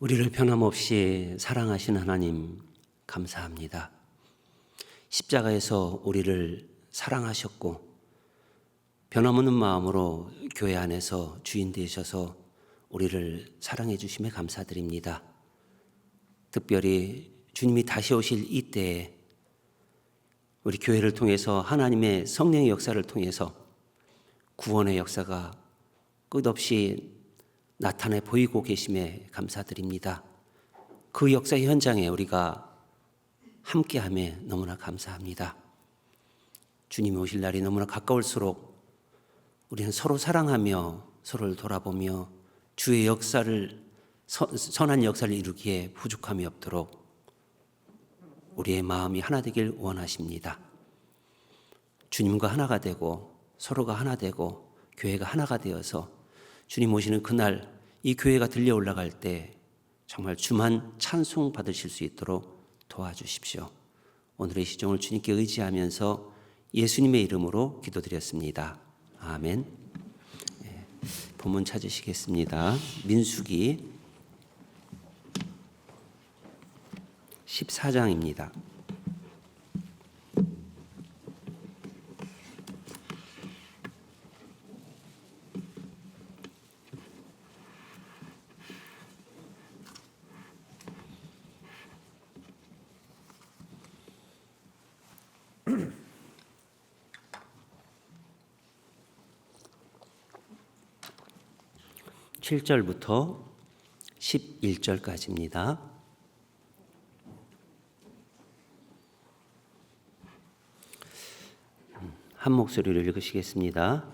우리를 변함없이 사랑하시는 하나님 감사합니다. 십자가에서 우리를 사랑하셨고 변함없는 마음으로 교회 안에서 주인 되셔서 우리를 사랑해 주심에 감사드립니다. 특별히 주님이 다시 오실 이때에 우리 교회를 통해서 하나님의 성령의 역사를 통해서 구원의 역사가 끝없이 나타내 보이고 계심에 감사드립니다. 그 역사의 현장에 우리가 함께함에 너무나 감사합니다. 주님이 오실 날이 너무나 가까울수록 우리는 서로 사랑하며 서로를 돌아보며 주의 역사를 선한 역사를 이루기에 부족함이 없도록 우리의 마음이 하나 되길 원하십니다. 주님과 하나가 되고 서로가 하나 되고 교회가 하나가 되어서 주님 오시는 그날 이 교회가 들려 올라갈 때 정말 주만 찬송 받으실 수 있도록 도와주십시오. 오늘의 시종을 주님께 의지하면서 예수님의 이름으로 기도드렸습니다. 아멘. 본문 찾으시겠습니다. 민수기 14장입니다. 7절부터 11절까지입니다. 한 목소리로 읽으시겠습니다.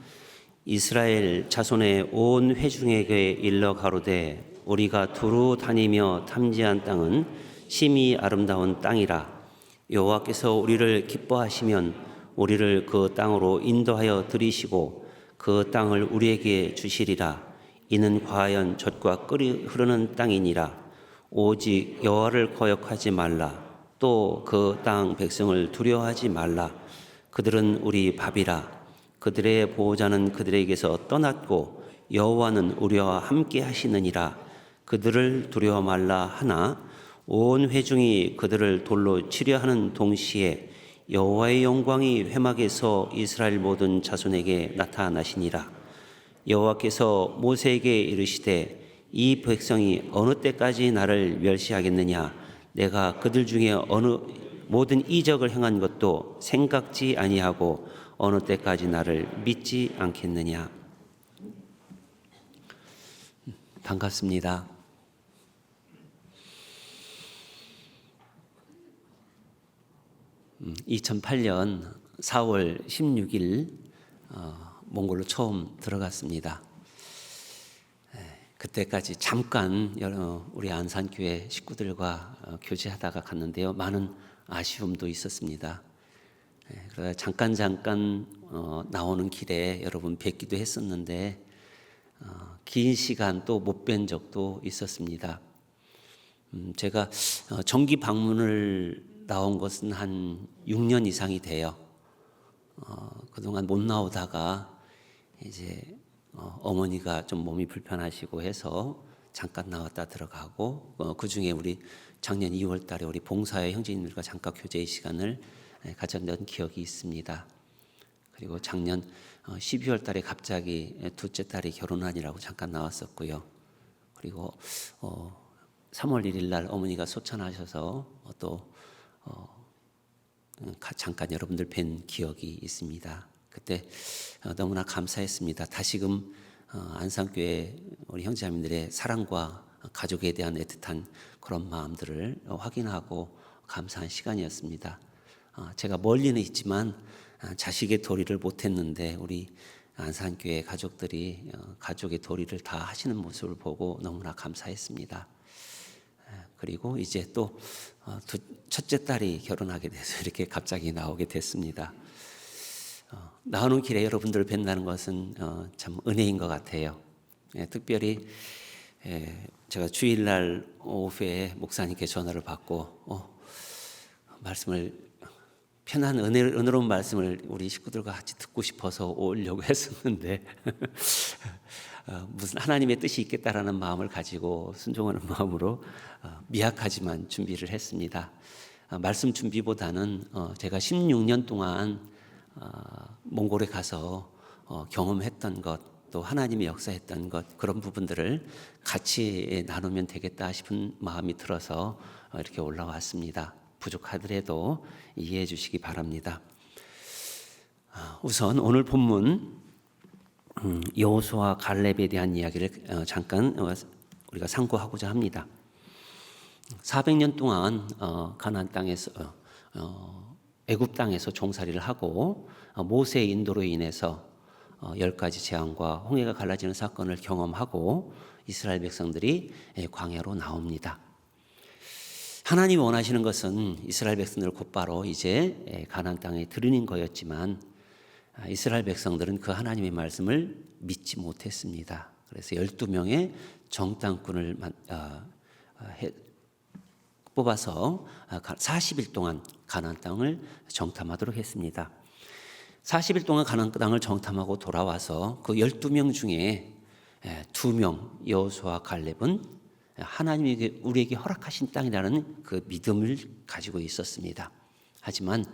이스라엘 자손의 온 회중에게 일러 가로되 우리가 두루 다니며 탐지한 땅은 심히 아름다운 땅이라. 여호와께서 우리를 기뻐하시면 우리를 그 땅으로 인도하여 들이시고 그 땅을 우리에게 주시리라. 이는 과연 젖과 꿀이 흐르는 땅이니라. 오직 여호와를 거역하지 말라. 또 그 땅 백성을 두려워하지 말라. 그들은 우리 밥이라. 그들의 보호자는 그들에게서 떠났고 여호와는 우리와 함께 하시느니라. 그들을 두려워 말라 하나 온 회중이 그들을 돌로 치려 하는 동시에 여호와의 영광이 회막에서 이스라엘 모든 자손에게 나타나시니라. 여호와께서 모세에게 이르시되 이 백성이 어느 때까지 나를 멸시하겠느냐. 내가 그들 중에 어느 모든 이적을 행한 것도 생각지 아니하고 어느 때까지 나를 믿지 않겠느냐. 반갑습니다. 2008년 4월 16일 몽골로 처음 들어갔습니다. 그때까지 잠깐 우리 안산교회 식구들과 교제하다가 갔는데요. 많은 아쉬움도 있었습니다. 그러다 잠깐 나오는 길에 여러분 뵙기도 했었는데 긴 시간 또 못 뵌 적도 있었습니다. 제가 정기 방문을 나온 것은 한 6년 이상이 돼요. 그동안 못 나오다가 이제 어머니가 좀 몸이 불편하시고 해서 잠깐 나왔다 들어가고 그 중에 우리 작년 2월 달에 우리 봉사의 형제님들과 잠깐 교제의 시간을 가졌던 기억이 있습니다. 그리고 작년 12월 달에 갑자기 둘째 딸이 결혼하니라고 잠깐 나왔었고요. 그리고 3월 1일 날 어머니가 소천하셔서 또 잠깐 여러분들 뵌 기억이 있습니다. 그때 너무나 감사했습니다. 다시금 안산교회 우리 형제자매들의 사랑과 가족에 대한 애틋한 그런 마음들을 확인하고 감사한 시간이었습니다. 제가 멀리는 있지만 자식의 도리를 못했는데 우리 안산교회 가족들이 가족의 도리를 다 하시는 모습을 보고 너무나 감사했습니다. 그리고 이제 또 첫째 딸이 결혼하게 돼서 이렇게 갑자기 나오게 됐습니다. 나오는 길에 여러분들을 뵌다는 것은 참 은혜인 것 같아요. 특별히 제가 주일날 오후에 목사님께 전화를 받고 말씀을 편한 은혜로운 말씀을 우리 식구들과 같이 듣고 싶어서 오려고 했었는데 무슨 하나님의 뜻이 있겠다라는 마음을 가지고 순종하는 마음으로 미약하지만 준비를 했습니다. 말씀 준비보다는 제가 16년 동안 몽골에 가서 경험했던 것, 또 하나님이 역사했던 것, 그런 부분들을 같이 나누면 되겠다 싶은 마음이 들어서 이렇게 올라왔습니다. 부족하더라도 이해해 주시기 바랍니다. 우선 오늘 본문 여호수아 갈렙에 대한 이야기를 잠깐 우리가 상고하고자 합니다. 400년 동안 가나안 땅에서 애굽 땅에서 종살이를 하고 모세의 인도로 인해서 10가지 재앙과 홍해가 갈라지는 사건을 경험하고 이스라엘 백성들이 광야로 나옵니다. 하나님이 원하시는 것은 이스라엘 백성들을 곧바로 이제 가나안 땅에 들이는 거였지만 이스라엘 백성들은 그 하나님의 말씀을 믿지 못했습니다. 그래서 12명의 정탐꾼을 뽑아서 40일 동안 가나안 땅을 정탐하도록 했습니다. 40일 동안 가나안 땅을 정탐하고 돌아와서 그 12명 중에 2명 여호수아와 갈렙은 하나님이 우리에게 허락하신 땅이라는 그 믿음을 가지고 있었습니다. 하지만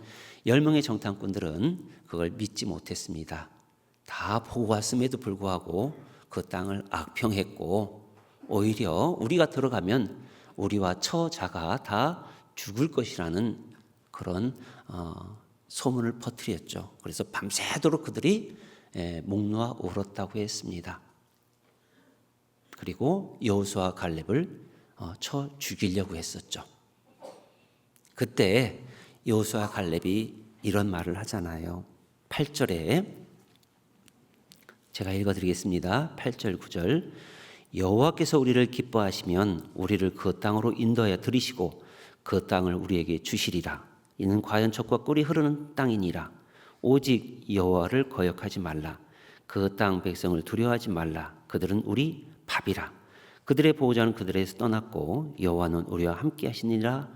10명의 정탐꾼들은 그걸 믿지 못했습니다. 다 보고 왔음에도 불구하고 그 땅을 악평했고 오히려 우리가 들어가면 우리와 처자가 다 죽을 것이라는 그런 소문을 퍼뜨렸죠. 그래서 밤새도록 그들이 목 놓아 울었다고 했습니다. 그리고 여호수아 갈렙을 쳐 죽이려고 했었죠. 그때 여호수아 갈렙이 이런 말을 하잖아요. 8절에 제가 읽어드리겠습니다. 8절 9절 여호와께서 우리를 기뻐하시면 우리를 그 땅으로 인도하여 들이시고 그 땅을 우리에게 주시리라. 이는 과연 젖과 꿀이 흐르는 땅이니라. 오직 여호와를 거역하지 말라. 그 땅 백성을 두려워하지 말라. 그들은 우리 밥이라. 그들의 보호자는 그들에서 떠났고 여호와는 우리와 함께 하시느니라.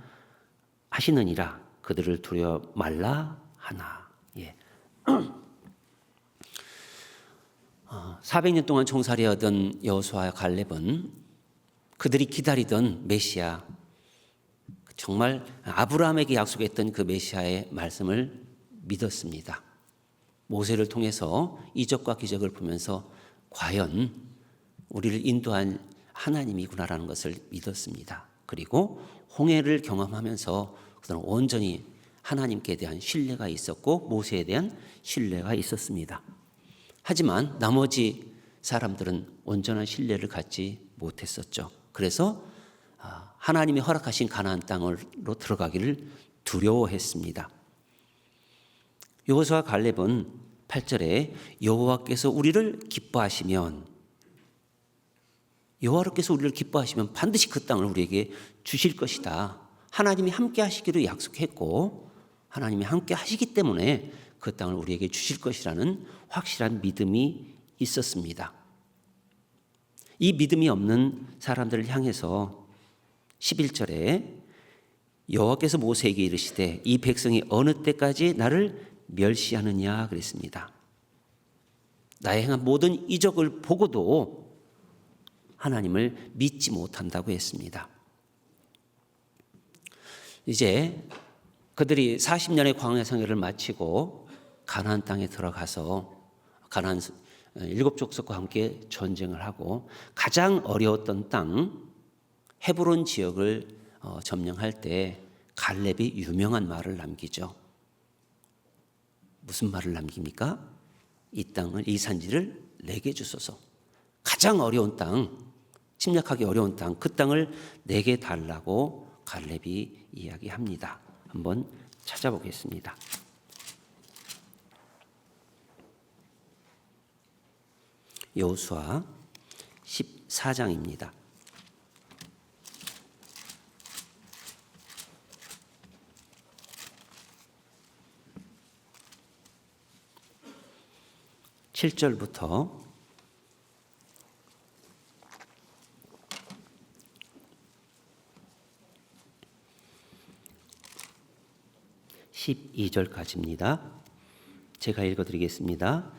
그들을 두려워 말라 하나. 400년 동안 종살이하던 여호수아와 갈렙은 그들이 기다리던 메시아, 정말 아브라함에게 약속했던 그 메시아의 말씀을 믿었습니다. 모세를 통해서 이적과 기적을 보면서 과연 우리를 인도한 하나님이구나라는 것을 믿었습니다. 그리고 홍해를 경험하면서 그들은 온전히 하나님께 대한 신뢰가 있었고 모세에 대한 신뢰가 있었습니다. 하지만 나머지 사람들은 온전한 신뢰를 갖지 못했었죠. 그래서 하나님이 허락하신 가나안 땅으로 들어가기를 두려워했습니다. 여호수아 갈렙은 8절에 여호와께서 우리를 기뻐하시면 반드시 그 땅을 우리에게 주실 것이다. 하나님이 함께 하시기로 약속했고 하나님이 함께 하시기 때문에 그 땅을 우리에게 주실 것이라는 확실한 믿음이 있었습니다. 이 믿음이 없는 사람들을 향해서 11절에 여호와께서 모세에게 이르시되 이 백성이 어느 때까지 나를 멸시하느냐 그랬습니다. 나의 행한 모든 이적을 보고도 하나님을 믿지 못한다고 했습니다. 이제 그들이 40년의 광야 생애를 마치고 가나안 땅에 들어가서 가나안 7족속과 함께 전쟁을 하고 가장 어려웠던 땅 헤브론 지역을 점령할 때 갈렙이 유명한 말을 남기죠. 무슨 말을 남깁니까? 이 산지를 내게 주소서. 가장 어려운 땅, 침략하기 어려운 땅, 그 땅을 내게 달라고 갈렙이 이야기합니다. 한번 찾아보겠습니다. 여호수아 14장입니다. (7절부터) 12절까지입니다. 제가 읽어드리겠습니다.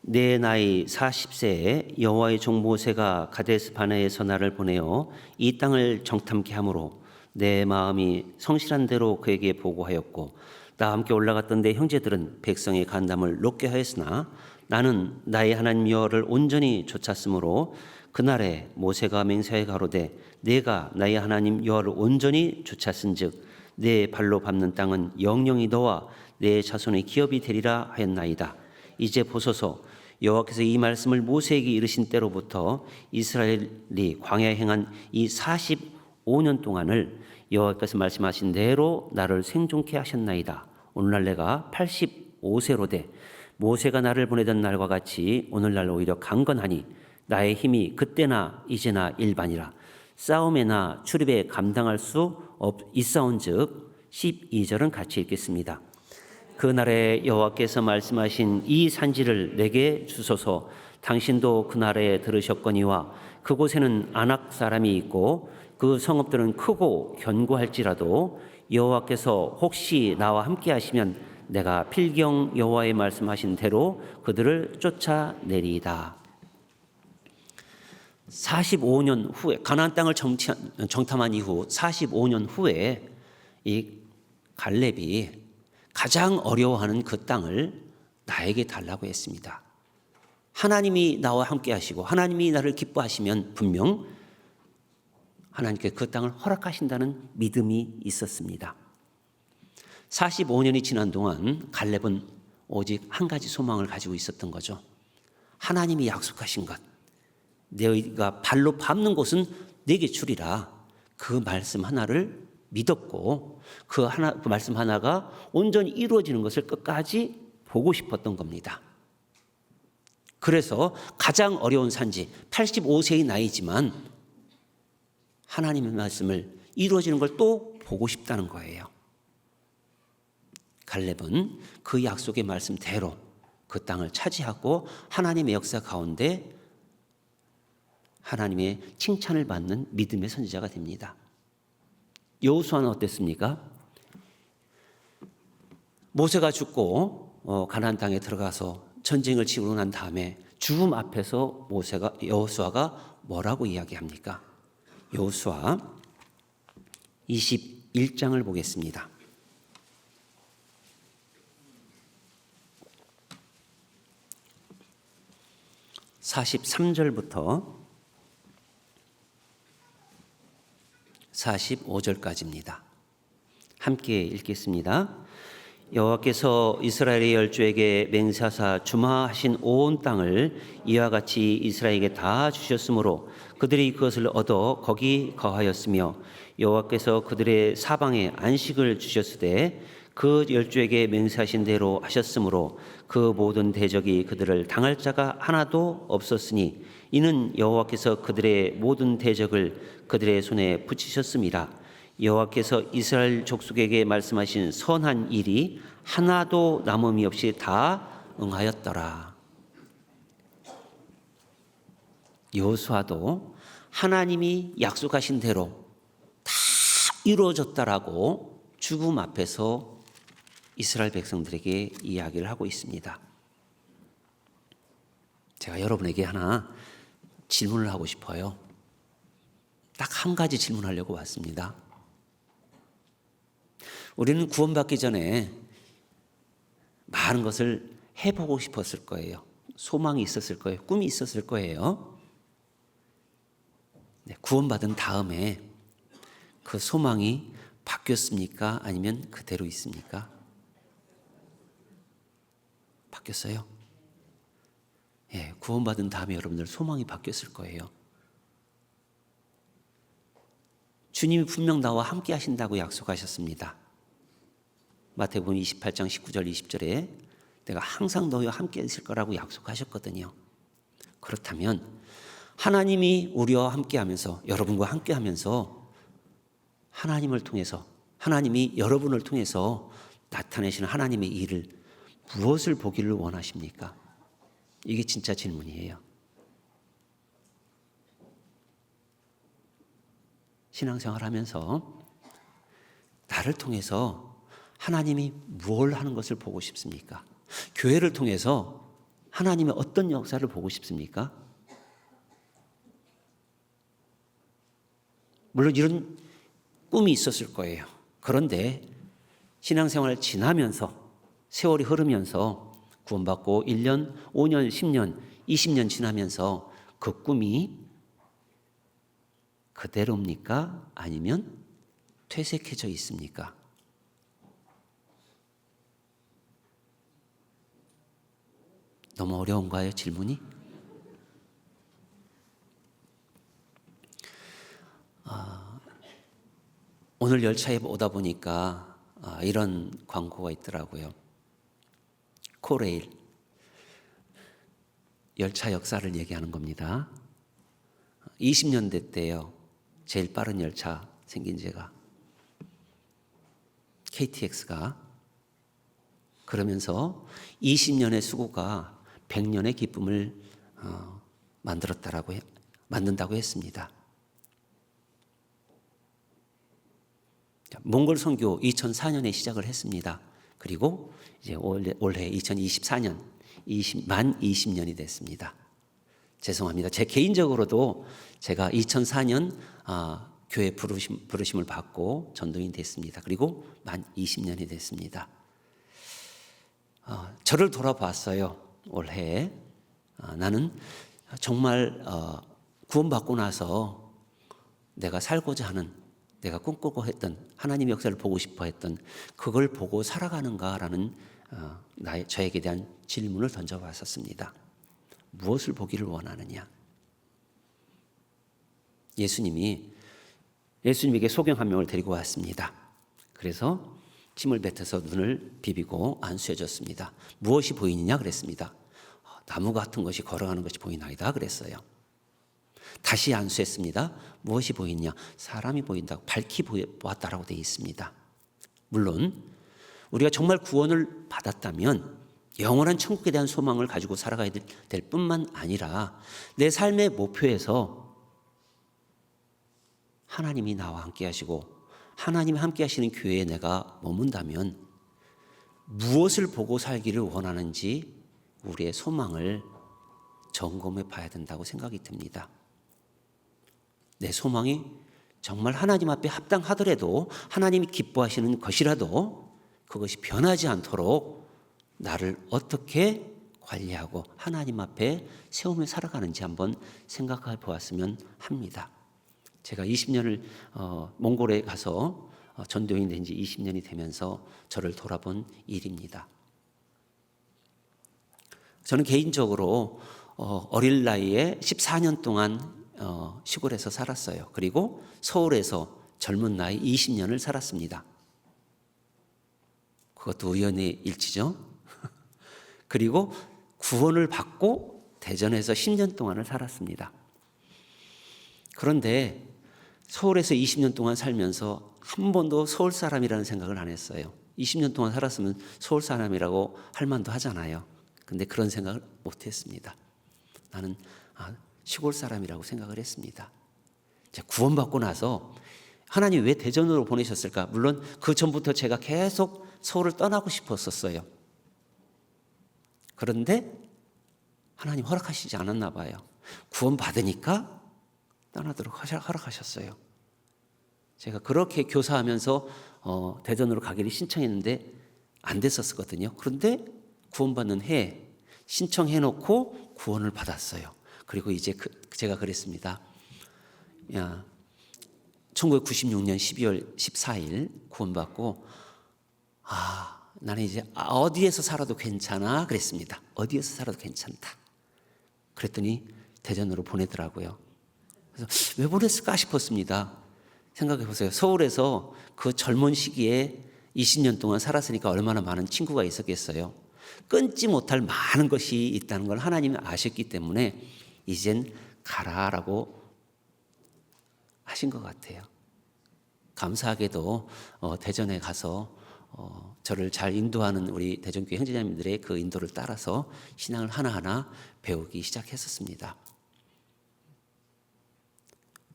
내 나이 40세에 여호와의 종 모세가 가데스 바네에서 나를 보내어 이 땅을 정탐케 하므로 내 마음이 성실한 대로 그에게 보고하였고 나와 함께 올라갔던 내 형제들은 백성의 간담을 높게 하였으나 나는 나의 하나님 여호와를 온전히 쫓았으므로 그날에 모세가 맹세하여 가로되 내가 나의 하나님 여호와를 온전히 쫓았은즉 내 발로 밟는 땅은 영영이 너와 내 자손의 기업이 되리라 하였나이다. 이제 보소서 여호와께서 이 말씀을 모세에게 이르신 때로부터 이스라엘이 광야에 행한 이 45년 동안을 여호와께서 말씀하신 대로 나를 생존케 하셨나이다. 오늘날 내가 85세로 돼 모세가 나를 보내던 날과 같이 오늘날 오히려 강건하니 나의 힘이 그때나 이제나 일반이라. 싸움에나 출입에 감당할 수 있사온즉 12절은 같이 읽겠습니다. 그날에 여호와께서 말씀하신 이 산지를 내게 주소서. 당신도 그날에 들으셨거니와 그곳에는 아낙 사람이 있고 그 성읍들은 크고 견고할지라도 여호와께서 혹시 나와 함께 하시면 내가 필경 여호와의 말씀하신 대로 그들을 쫓아내리이다. 45년 후에 가나안 땅을 정탐한 이후 45년 후에 이 갈렙이 가장 어려워하는 그 땅을 나에게 달라고 했습니다. 하나님이 나와 함께 하시고 하나님이 나를 기뻐하시면 분명 하나님께 그 땅을 허락하신다는 믿음이 있었습니다. 45년이 지난 동안 갈렙은 오직 한 가지 소망을 가지고 있었던 거죠. 하나님이 약속하신 것, 내가 발로 밟는 곳은 내게 주리라. 그 말씀 하나를 믿었고 그 말씀 하나가 온전히 이루어지는 것을 끝까지 보고 싶었던 겁니다. 그래서 가장 어려운 산지 85세의 나이지만 하나님의 말씀을 이루어지는 걸 또 보고 싶다는 거예요. 갈렙은 그 약속의 말씀대로 그 땅을 차지하고 하나님의 역사 가운데 하나님의 칭찬을 받는 믿음의 선지자가 됩니다. 여호수아는 어땠습니까? 모세가 죽고 가나안 땅에 들어가서 전쟁을 치르고 난 다음에 죽음 앞에서 여호수아가 뭐라고 이야기합니까? 여호수아 21장을 보겠습니다. 43절부터 45절까지입니다. 함께 읽겠습니다. 여호와께서 이스라엘의 열조에게 맹세하사 주마하신 온 땅을 이와 같이 이스라엘에게 다 주셨으므로 그들이 그것을 얻어 거기 거하였으며 여호와께서 그들의 사방에 안식을 주셨으되 그 열조에게 맹세하신 대로 하셨으므로 그 모든 대적이 그들을 당할 자가 하나도 없었으니 이는 여호와께서 그들의 모든 대적을 그들의 손에 붙이셨음이라. 여호와께서 이스라엘 족속에게 말씀하신 선한 일이 하나도 남음이 없이 다 응하였더라. 여호수아도 하나님이 약속하신 대로 다 이루어졌다라고 죽음 앞에서 이스라엘 백성들에게 이야기를 하고 있습니다. 제가 여러분에게 하나 질문을 하고 싶어요. 딱 한 가지 질문하려고 왔습니다. 우리는 구원받기 전에 많은 것을 해보고 싶었을 거예요. 소망이 있었을 거예요. 꿈이 있었을 거예요. 네, 구원받은 다음에 그 소망이 바뀌었습니까? 아니면 그대로 있습니까? 바뀌었어요. 예, 구원받은 다음에 여러분들 소망이 바뀌었을 거예요. 주님이 분명 나와 함께 하신다고 약속하셨습니다. 마태복음 28장 19절 20절에 내가 항상 너희와 함께 있을 거라고 약속하셨거든요. 그렇다면 하나님이 우리와 함께 하면서 여러분과 함께 하면서 하나님을 통해서 하나님이 여러분을 통해서 나타내시는 하나님의 일을 무엇을 보기를 원하십니까? 이게 진짜 질문이에요. 신앙생활 하면서 나를 통해서 하나님이 뭘 하는 것을 보고 싶습니까? 교회를 통해서 하나님의 어떤 역사를 보고 싶습니까? 물론 이런 꿈이 있었을 거예요. 그런데 신앙생활 지나면서 세월이 흐르면서 구원받고 1년, 5년, 10년, 20년 지나면서 그 꿈이 그대로입니까? 아니면 퇴색해져 있습니까? 너무 어려운가요, 질문이? 오늘 열차에 오다 보니까 이런 광고가 있더라고요. 코레일, 열차 역사를 얘기하는 겁니다. 20년대 때요, 제일 빠른 열차 생긴 제가 KTX가, 그러면서 20년의 수고가 100년의 기쁨을 만든다고 했습니다. 몽골 선교 2004년에 시작을 했습니다. 그리고 이제 올해 2024년 만 20년이 됐습니다. 죄송합니다. 제 개인적으로도 제가 2004년 교회 부르심을 받고 전도인 됐습니다. 그리고 만 20년이 됐습니다. 저를 돌아봤어요. 올해 나는 정말 구원받고 나서 내가 살고자 하는, 내가 꿈꾸고 했던 하나님의 역사를 보고 싶어 했던 그걸 보고 살아가는가라는 저에게 대한 질문을 던져봤었습니다. 무엇을 보기를 원하느냐? 예수님에게 소경 한 명을 데리고 왔습니다. 그래서 침을 뱉어서 눈을 비비고 안수해 줬습니다. 무엇이 보이느냐 그랬습니다. 나무 같은 것이 걸어가는 것이 보이나이다 그랬어요. 다시 안수했습니다. 무엇이 보이냐? 사람이 보인다고, 밝히 보았다라고 되어 있습니다. 물론 우리가 정말 구원을 받았다면 영원한 천국에 대한 소망을 가지고 살아가야 될 뿐만 아니라 내 삶의 목표에서 하나님이 나와 함께 하시고 하나님이 함께 하시는 교회에 내가 머문다면 무엇을 보고 살기를 원하는지 우리의 소망을 점검해 봐야 된다고 생각이 듭니다. 내 소망이 정말 하나님 앞에 합당하더라도, 하나님이 기뻐하시는 것이라도 그것이 변하지 않도록 나를 어떻게 관리하고 하나님 앞에 세우며 살아가는지 한번 생각해 보았으면 합니다. 제가 20년을 몽골에 가서 전도인 된 지 20년이 되면서 저를 돌아본 일입니다. 저는 개인적으로 어릴 나이에 14년 동안 시골에서 살았어요. 그리고 서울에서 젊은 나이 20년을 살았습니다. 그것도 우연의 일치죠. 그리고 구원을 받고 대전에서 10년 동안을 살았습니다. 그런데 서울에서 20년 동안 살면서 한 번도 서울 사람이라는 생각을 안 했어요. 20년 동안 살았으면 서울 사람이라고 할 만도 하잖아요. 근데 그런 생각을 못 했습니다. 나는 시골 사람이라고 생각을 했습니다. 구원받고 나서 하나님 왜 대전으로 보내셨을까? 물론 그 전부터 제가 계속 서울을 떠나고 싶었었어요. 그런데 하나님 허락하시지 않았나 봐요. 구원받으니까 떠나도록 허락하셨어요. 제가 그렇게 교사하면서 대전으로 가기를 신청했는데 안 됐었거든요. 그런데 구원받는 해 신청해놓고 구원을 받았어요. 그리고 이제 제가 그랬습니다. 1996년 12월 14일 구원받고 나는 이제 어디에서 살아도 괜찮아 그랬습니다. 어디에서 살아도 괜찮다. 그랬더니 대전으로 보내더라고요. 그래서 왜 보냈을까 싶었습니다. 생각해 보세요. 서울에서 그 젊은 시기에 20년 동안 살았으니까 얼마나 많은 친구가 있었겠어요. 끊지 못할 많은 것이 있다는 걸 하나님이 아셨기 때문에 이젠 가라라고 하신 것 같아요. 감사하게도 대전에 가서 저를 잘 인도하는 우리 대전교회 형제자매들의 그 인도를 따라서 신앙을 하나하나 배우기 시작했었습니다.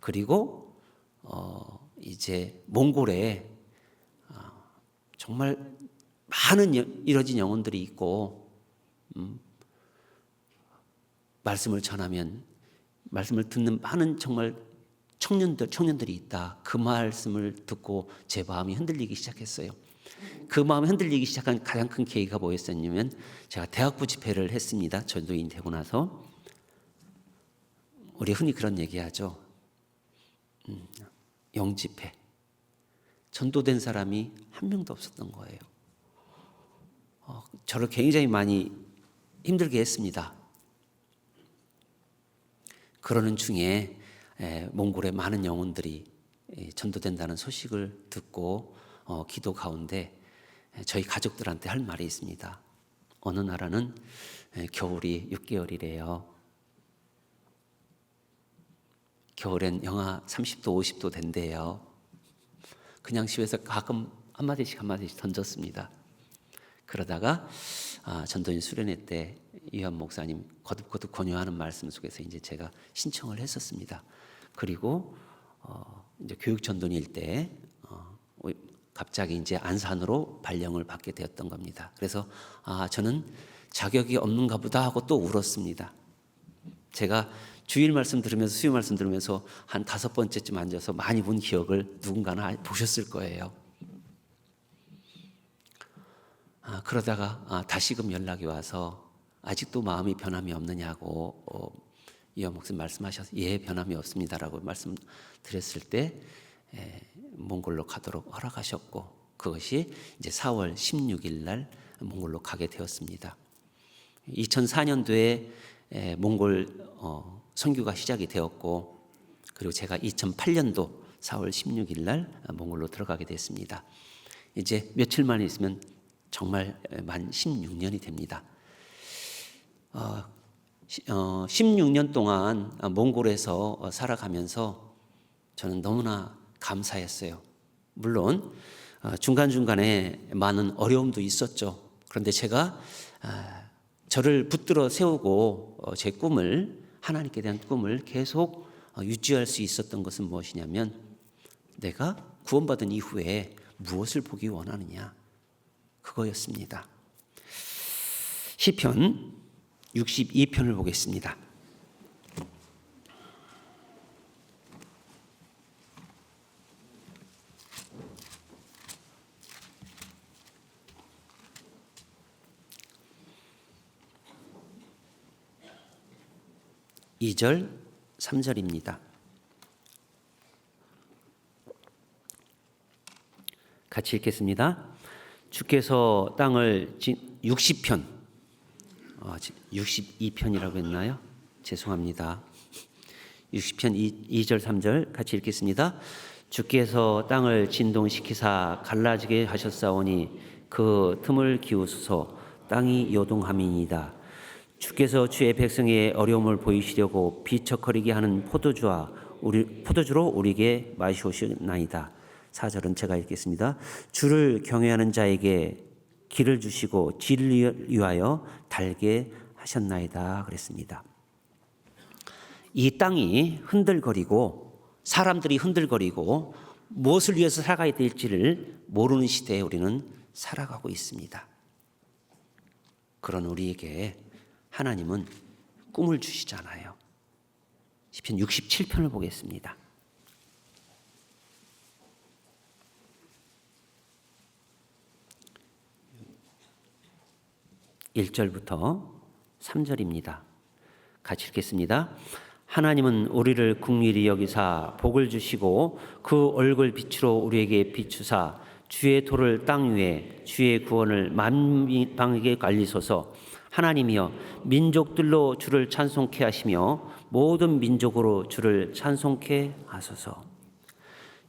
그리고 이제 몽골에 정말 많은 이뤄진 영혼들이 있고 말씀을 전하면 말씀을 듣는 많은 정말 청년들이 있다. 그 말씀을 듣고 제 마음이 흔들리기 시작했어요. 그 마음이 흔들리기 시작한 가장 큰 계기가 뭐였었냐면 제가 대학부 집회를 했습니다. 전도인 되고 나서 우리 흔히 그런 얘기하죠. 영집회. 전도된 사람이 한 명도 없었던 거예요. 저를 굉장히 많이 힘들게 했습니다. 그러는 중에 몽골의 많은 영혼들이 전도된다는 소식을 듣고 기도 가운데 저희 가족들한테 할 말이 있습니다. 어느 나라는 겨울이 6개월이래요. 겨울엔 영하 30도 50도 된대요. 그냥 집에서 가끔 한마디씩 던졌습니다. 그러다가 전도인 수련회 때 이현 목사님 거듭거듭 권유하는 말씀 속에서 이제 제가 신청을 했었습니다. 그리고 이제 교육 전도인일 때 갑자기 이제 안산으로 발령을 받게 되었던 겁니다. 그래서 저는 자격이 없는가 보다 하고 또 울었습니다. 제가 주일 말씀 들으면서 수요 말씀 들으면서 한 5번째쯤 앉아서 많이 본 기억을 누군가는 보셨을 거예요. 그러다가 다시금 연락이 와서 아직도 마음이 변함이 없느냐고 이현 목사님 말씀하셔서 예, 변함이 없습니다라고 말씀드렸을 때 몽골로 가도록 허락하셨고 그것이 이제 4월 16일 날 몽골로 가게 되었습니다. 2004년도에 몽골 선교가 시작이 되었고 그리고 제가 2008년도 4월 16일 날 몽골로 들어가게 됐습니다. 이제 며칠만 있으면 정말 만 16년이 됩니다. 16년 동안 몽골에서 살아가면서 저는 너무나 감사했어요. 물론 중간중간에 많은 어려움도 있었죠. 그런데 제가 저를 붙들어 세우고 제 꿈을 하나님께 대한 꿈을 계속 유지할 수 있었던 것은 무엇이냐면 내가 구원받은 이후에 무엇을 보기 원하느냐 그거였습니다. 시편 62편을 보겠습니다. (2절) (3절입니다) 같이 읽겠습니다. 주께서 땅을 60편 62편이라고 했나요? 죄송합니다. 60편 2절 3절 같이 읽겠습니다. 주께서 땅을 진동시키사 갈라지게 하셨사오니 그 틈을 기우소서. 땅이 요동함이니이다. 주께서 주의 백성의 어려움을 보이시려고 비척거리게 하는 포도주로 우리에게 마시오시나이다. 4절은 제가 읽겠습니다. 주를 경외하는 자에게 길을 주시고 진리를 위하여 달게 하셨나이다 그랬습니다. 이 땅이 흔들거리고 사람들이 흔들거리고 무엇을 위해서 살아가야 될지를 모르는 시대에 우리는 살아가고 있습니다. 그런 우리에게 하나님은 꿈을 주시잖아요. 시편 67편을 보겠습니다. 1절부터 3절입니다. 같이 읽겠습니다. 하나님은 우리를 긍휼히 여기사 복을 주시고 그 얼굴 빛으로 우리에게 비추사 주의 도를 땅 위에 주의 구원을 만방에게 알리소서. 하나님이여 민족들로 주를 찬송케 하시며 모든 민족으로 주를 찬송케 하소서.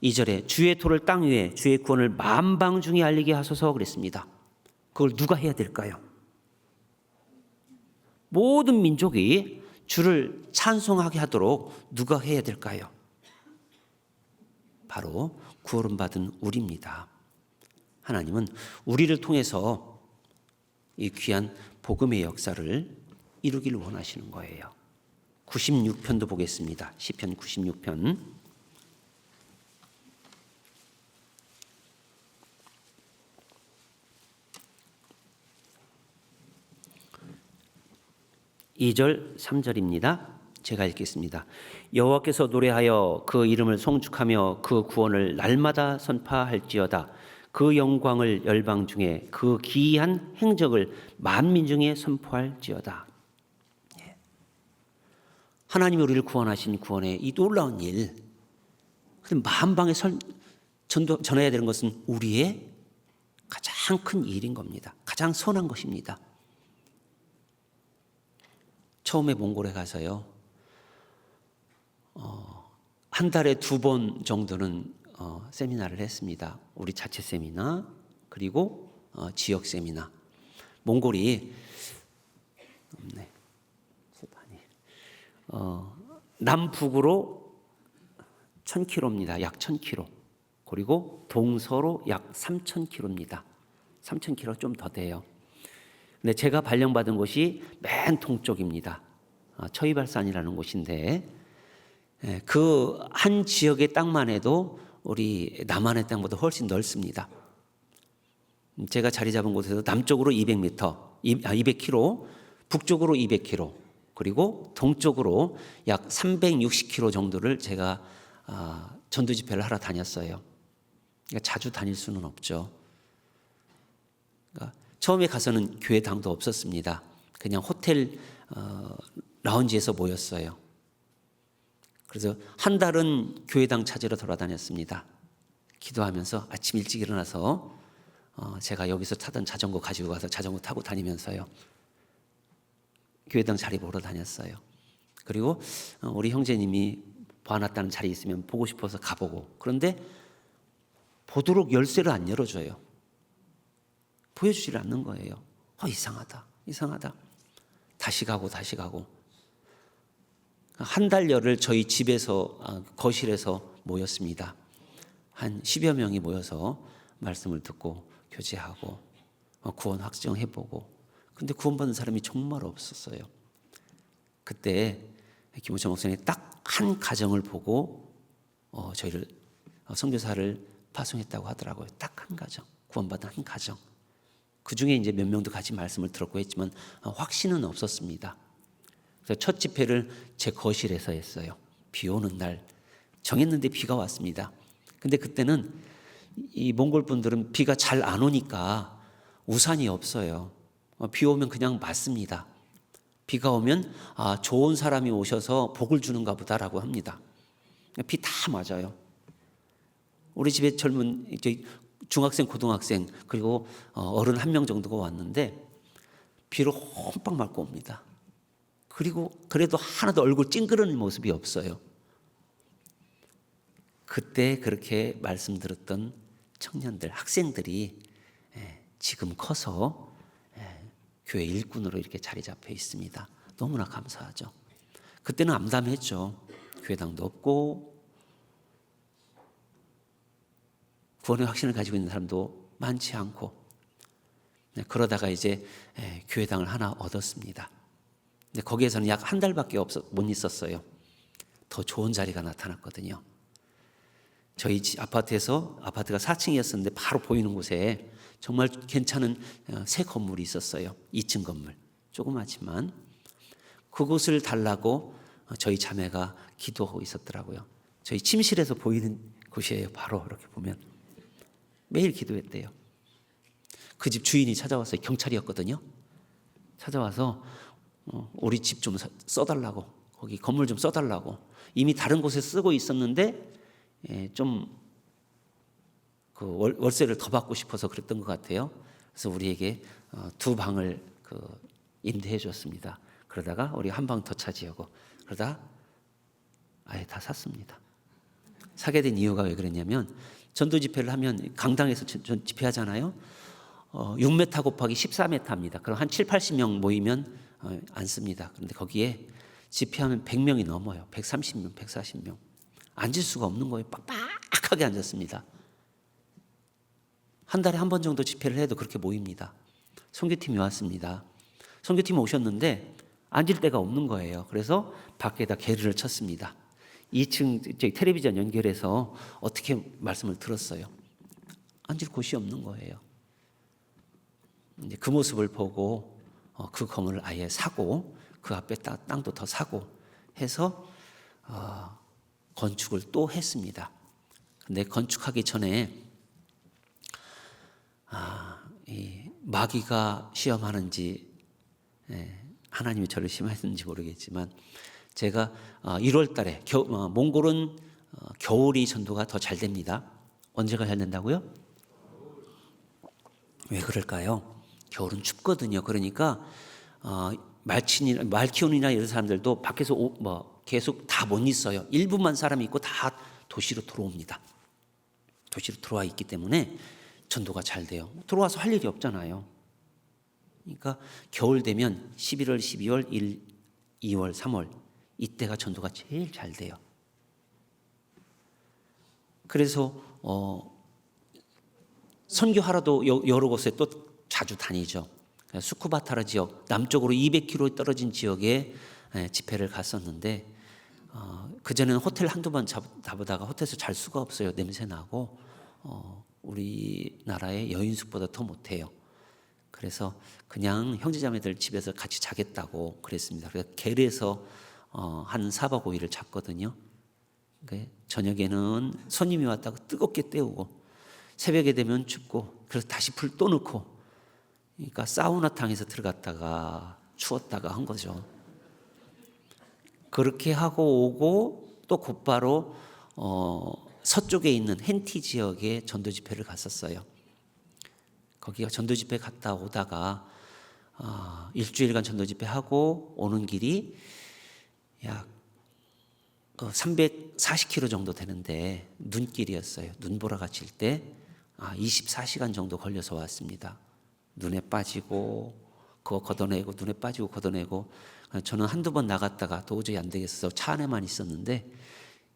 2절에 주의 도를 땅 위에 주의 구원을 만방 중에 알리게 하소서 그랬습니다. 그걸 누가 해야 될까요? 모든 민족이 주를 찬송하게 하도록 누가 해야 될까요? 바로 구원받은 우리입니다. 하나님은 우리를 통해서 이 귀한 복음의 역사를 이루기를 원하시는 거예요. 96편도 보겠습니다. 시편 96편 2절, 3절입니다. 제가 읽겠습니다. 여호와께서 노래하여 그 이름을 송축하며 그 구원을 날마다 선포할지어다. 그 영광을 열방 중에 그 기이한 행적을 만민 중에 선포할지어다. 하나님이 우리를 구원하신 구원의 이 놀라운 일, 만방에 전해야 되는 것은 우리의 가장 큰 일인 겁니다. 가장 선한 것입니다. 처음에 몽골에 가서요, 한 달에 2번 정도는 세미나를 했습니다. 우리 자체 세미나, 그리고 지역 세미나. 몽골이 남북으로 1000km입니다. 약 1000km. 그리고 동서로 약 3000km입니다. 3000km 좀 더 돼요. 근데 제가 발령받은 곳이 맨 동쪽입니다. 처이발산이라는 곳인데, 그 한 지역의 땅만 해도 우리 남한의 땅보다 훨씬 넓습니다. 제가 자리 잡은 곳에서 남쪽으로 200km, 북쪽으로 200km, 그리고 동쪽으로 약 360km 정도를 제가 전도 집회를 하러 다녔어요. 그러니까 자주 다닐 수는 없죠. 그러니까 처음에 가서는 교회당도 없었습니다. 그냥 호텔 라운지에서 모였어요. 그래서 한 달은 교회당 찾으러 돌아다녔습니다. 기도하면서 아침 일찍 일어나서 제가 여기서 타던 자전거 가지고 가서 자전거 타고 다니면서요, 교회당 자리 보러 다녔어요. 그리고 우리 형제님이 봐놨다는 자리 있으면 보고 싶어서 가보고, 그런데 보도록 열쇠를 안 열어줘요. 보여주질 않는 거예요. 이상하다. 다시 가고 한 달여를 저희 집에서 거실에서 모였습니다. 한 10여 명이 모여서 말씀을 듣고 교제하고 구원 확정해보고, 근데 구원받은 사람이 정말 없었어요. 그때 김호철 목사님이 딱 한 가정을 보고 저희를 선교사를 파송했다고 하더라고요. 딱 한 가정, 구원받은 한 가정. 그 중에 이제 몇 명도 같이 말씀을 들었고 했지만 확신은 없었습니다. 그래서 첫 집회를 제 거실에서 했어요. 비 오는 날 정했는데 비가 왔습니다. 근데 그때는 이 몽골 분들은 비가 잘 안 오니까 우산이 없어요. 비 오면 그냥 맞습니다. 비가 오면 좋은 사람이 오셔서 복을 주는가 보다라고 합니다. 비 다 맞아요. 우리 집에 젊은 이제 중학생, 고등학생, 그리고 어른 1명 정도가 왔는데 비로 홈빵 맞고 옵니다. 그리고 그래도 하나도 얼굴 찡그러는 모습이 없어요. 그때 그렇게 말씀 들었던 청년들, 학생들이 지금 커서 교회 일꾼으로 이렇게 자리 잡혀 있습니다. 너무나 감사하죠. 그때는 암담했죠. 교회당도 없고 구원의 확신을 가지고 있는 사람도 많지 않고, 그러다가 이제 교회당을 하나 얻었습니다. 근데 거기에서는 약 한 달밖에 못 있었어요. 더 좋은 자리가 나타났거든요. 저희 아파트가 4층이었었는데 바로 보이는 곳에 정말 괜찮은 새 건물이 있었어요. 2층 건물, 조그맣지만 그곳을 달라고 저희 자매가 기도하고 있었더라고요. 저희 침실에서 보이는 곳이에요. 바로 이렇게 보면 매일 기도했대요. 그 집 주인이 찾아왔어요. 경찰이었거든요. 찾아와서 우리 집 좀 써달라고, 거기 건물 좀 써달라고. 이미 다른 곳에 쓰고 있었는데 좀 그 월세를 더 받고 싶어서 그랬던 것 같아요. 그래서 우리에게 2방을 임대해 줬습니다. 그러다가 우리 한 방 더 차지하고, 그러다 아예 다 샀습니다. 사게 된 이유가 왜 그랬냐면, 전도 집회를 하면 강당에서 집회하잖아요. 6m 곱하기 14m입니다. 그럼 한 7, 80명 모이면 앉습니다. 그런데 거기에 집회하면 100명이 넘어요. 130명, 140명. 앉을 수가 없는 거예요. 빡빡하게 앉았습니다. 한 달에 한 번 정도 집회를 해도 그렇게 모입니다. 선교팀이 왔습니다. 선교팀이 오셨는데 앉을 데가 없는 거예요. 그래서 밖에다 게르를 쳤습니다. 2층 텔레비전 연결해서 어떻게 말씀을 들었어요. 앉을 곳이 없는 거예요. 이제 그 모습을 보고 그 건물을 아예 사고 그 앞에 땅도 더 사고 해서 건축을 또 했습니다. 근데 건축하기 전에 이 마귀가 시험하는지 하나님이 저를 시험했는지 모르겠지만 제가 1월 달에 몽골은 겨울이 전도가 더 잘 됩니다. 언제가 잘 된다고요? 왜 그럴까요? 겨울은 춥거든요. 그러니까 말키온이나 이런 사람들도 밖에서 계속 다 못 있어요. 일부만 사람이 있고 다 도시로 들어옵니다. 도시로 들어와 있기 때문에 전도가 잘 돼요. 들어와서 할 일이 없잖아요. 그러니까 겨울 되면 11월, 12월, 1, 2월, 3월 이때가 전도가 제일 잘 돼요. 그래서 선교하러도 여러 곳에 또 자주 다니죠. 수쿠바타라 지역 남쪽으로 200km 떨어진 지역에 집회를 갔었는데 그전에는 호텔 한두 번 잡으다가 호텔에서 잘 수가 없어요. 냄새 나고 우리나라의 여인숙보다 더 못해요. 그래서 그냥 형제자매들 집에서 같이 자겠다고 그랬습니다. 그래서 겔에서 한 4박 5일을 잤거든요. 저녁에는 손님이 왔다고 뜨겁게 때우고 새벽에 되면 춥고 그래서 다시 불 또 넣고 그러니까 사우나탕에서 들어갔다가 추웠다가 한 거죠. 그렇게 하고 오고 또 곧바로 서쪽에 있는 hen티 지역에 전도 집회를 갔었어요. 거기가 전도 집회 갔다 오다가 일주일간 전도 집회 하고 오는 길이 약 340km 정도 되는데 눈길이었어요. 눈보라가 칠 때 24시간 정도 걸려서 왔습니다. 눈에 빠지고 그거 걷어내고 눈에 빠지고 걷어내고 저는 한두 번 나갔다가 도저히 안 되겠어서 차 안에만 있었는데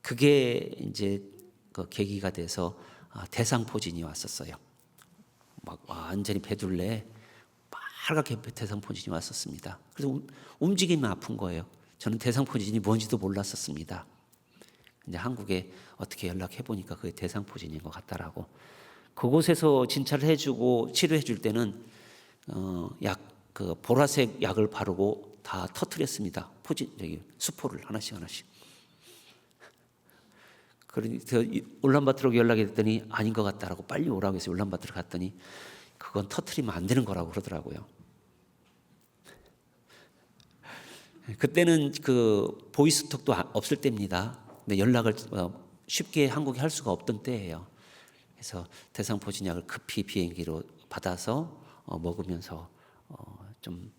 그게 이제 그 계기가 돼서 대상포진이 왔었어요. 막 완전히 배둘레 빨갛게 대상포진이 왔었습니다. 그래서 움직이면 아픈 거예요. 저는 대상포진이 뭔지도 몰랐었습니다. 이제 한국에 어떻게 연락해 보니까 그게 대상포진인 것 같더라고. 그곳에서 진찰을 해주고 치료해 줄 때는 그 보라색 약을 바르고 다 터뜨렸습니다. 수포를 하나씩. 그래서 울란바토르로 연락이 됐더니 아닌 것 같다라고 빨리 오라고 해서 울란바토르 갔더니 그건 터뜨리면 안 되는 거라고 그러더라고요. 그때는 그 보이스톡도 없을 때입니다. 근데 연락을 쉽게 한국에 할 수가 없던 때예요. 그래서 대상포진약을 급히 비행기로 받아서 먹으면서 좀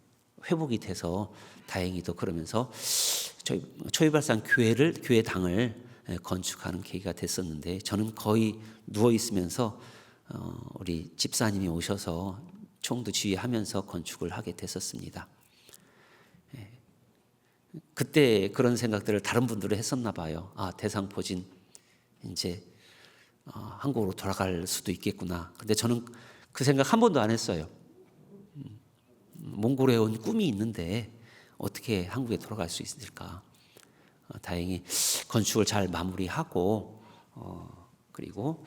회복이 돼서 다행히도 그러면서 저희 초이발산 교회당을 건축하는 계기가 됐었는데 저는 거의 누워 있으면서 우리 집사님이 오셔서 총도 지휘하면서 건축을 하게 됐었습니다. 그때 그런 생각들을 다른 분들은 했었나 봐요. 대상포진 이제 한국으로 돌아갈 수도 있겠구나. 근데 저는 그 생각 한 번도 안 했어요. 몽골에 온 꿈이 있는데 어떻게 한국에 돌아갈 수 있을까? 다행히 건축을 잘 마무리하고 그리고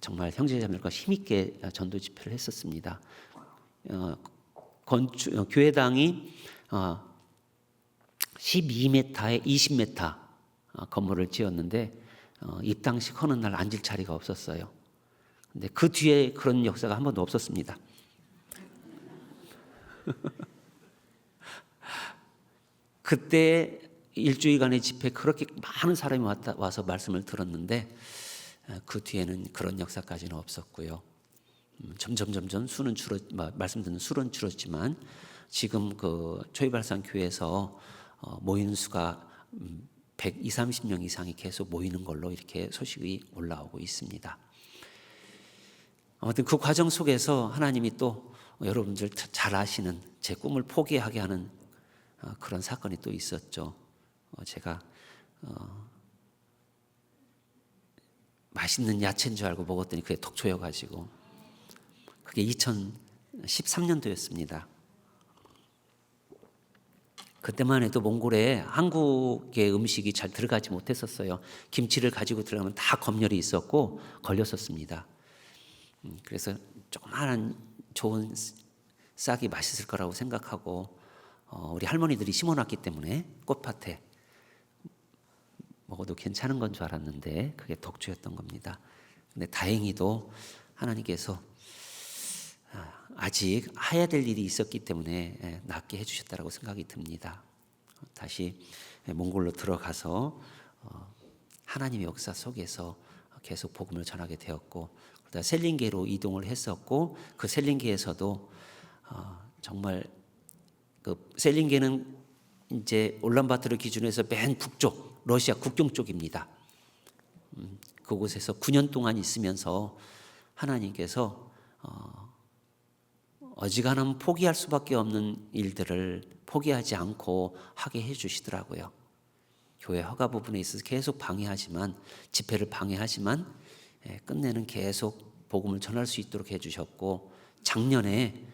정말 형제자매들과 힘있게 전도 집회를 했었습니다. 교회당이 12m에 20m 건물을 지었는데 입당식 하는 날 앉을 자리가 없었어요. 근데 그 뒤에 그런 역사가 한 번도 없었습니다. 그때 일주일간의 집회 그렇게 많은 사람이 와서 말씀을 들었는데 그 뒤에는 그런 역사까지는 없었고요. 점점 수는 말씀 듣는 수는 줄었지만 지금 그 초이발산 교회에서 모이는 수가 120-130명 이상이 계속 모이는 걸로 이렇게 소식이 올라오고 있습니다. 아무튼 그 과정 속에서 하나님이 또 여러분들 잘 아시는 제 꿈을 포기하게 하는 그런 사건이 또 있었죠. 제가 맛있는 야채인 줄 알고 먹었더니 그게 독초여가지고 그게 2013년도였습니다. 그때만 해도 몽골에 한국의 음식이 잘 들어가지 못했었어요. 김치를 가지고 들어가면 다 검열이 있었고 걸렸었습니다. 그래서 조그마한 좋은 싹이 맛있을 거라고 생각하고 우리 할머니들이 심어놨기 때문에 꽃밭에 먹어도 괜찮은 건 줄 알았는데 그게 독주였던 겁니다. 근데 다행히도 하나님께서 아직 해야 될 일이 있었기 때문에 낫게 해주셨다라고 생각이 듭니다. 다시 몽골로 들어가서 하나님의 역사 속에서 계속 복음을 전하게 되었고, 그다음 셀링게로 이동을 했었고, 그 셀링게에서도 정말 그 셀링게는 이제 울란바토르 기준에서 맨 북쪽 러시아 국경 쪽입니다. 그곳에서 9년 동안 있으면서 하나님께서 어지간하면 포기할 수밖에 없는 일들을 포기하지 않고 하게 해주시더라고요. 교회 허가 부분에 있어서 계속 방해하지만, 집회를 방해하지만 끝내는 계속 복음을 전할 수 있도록 해주셨고, 작년에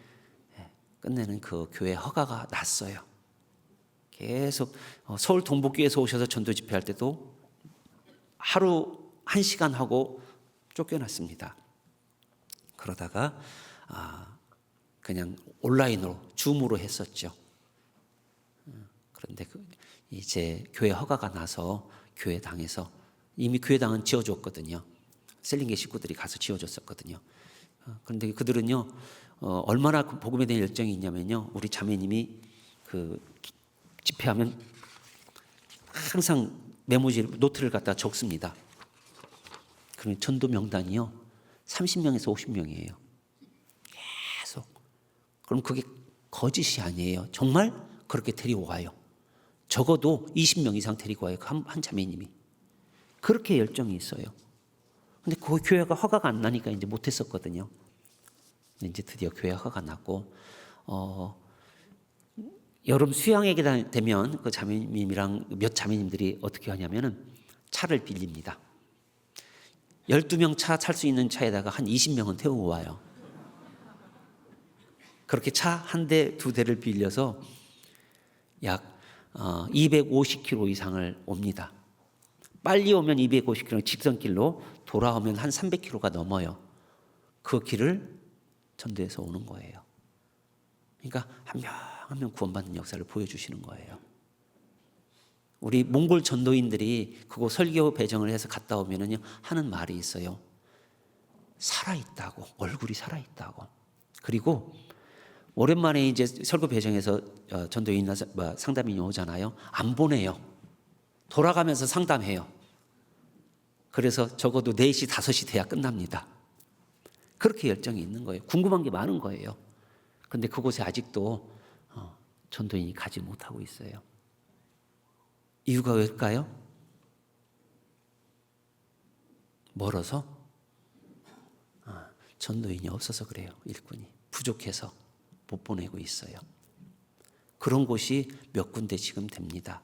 끝내는 그 교회 허가가 났어요. 계속 서울 동북교에서 오셔서 전도 집회할 때도 하루 1시간 하고 쫓겨났습니다. 그러다가 그냥 온라인으로 줌으로 했었죠. 그런데 이제 교회 허가가 나서 교회당에서, 이미 교회당은 지어줬거든요. 셀링게 식구들이 가서 지어줬었거든요. 그런데 그들은요 얼마나 복음에 대한 열정이 있냐면요, 우리 자매님이 그 집회하면 항상 메모지 노트를 갖다 적습니다. 그러면 전도 명단이요 30명에서 50명이에요. 계속. 그럼 그게 거짓이 아니에요. 정말 그렇게 데리고 와요. 적어도 20명 이상 데리고 와요. 한 자매님이. 그렇게 열정이 있어요. 근데 그 교회가 허가가 안 나니까 이제 못했었거든요. 이제 드디어 교회 허가가 났고, 여름 수양회 되면 그 자매님이랑 몇 자매님들이 어떻게 하냐면은 차를 빌립니다. 12명 차 탈 수 있는 차에다가 한 20명은 태우고 와요. 그렇게 차 한 대, 두 대를 빌려서 약 250km 이상을 옵니다. 빨리 오면 250km 직선길로, 돌아오면 한 300km가 넘어요. 그 길을 전도해서 오는 거예요. 그러니까 한 명 한 명 구원받는 역사를 보여주시는 거예요. 우리 몽골 전도인들이 그곳 설교 배정을 해서 갔다 오면은요 하는 말이 있어요. 살아있다고, 얼굴이 살아있다고. 그리고 오랜만에 이제 설교 배정해서 전도인이나 상담인이 오잖아요. 안 보내요. 돌아가면서 상담해요. 그래서 적어도 4시, 5시 돼야 끝납니다. 그렇게 열정이 있는 거예요. 궁금한 게 많은 거예요. 근데 그곳에 아직도 전도인이 가지 못하고 있어요. 이유가 왜일까요? 멀어서? 전도인이 없어서 그래요. 일꾼이 부족해서 못 보내고 있어요. 그런 곳이 몇 군데 지금 됩니다.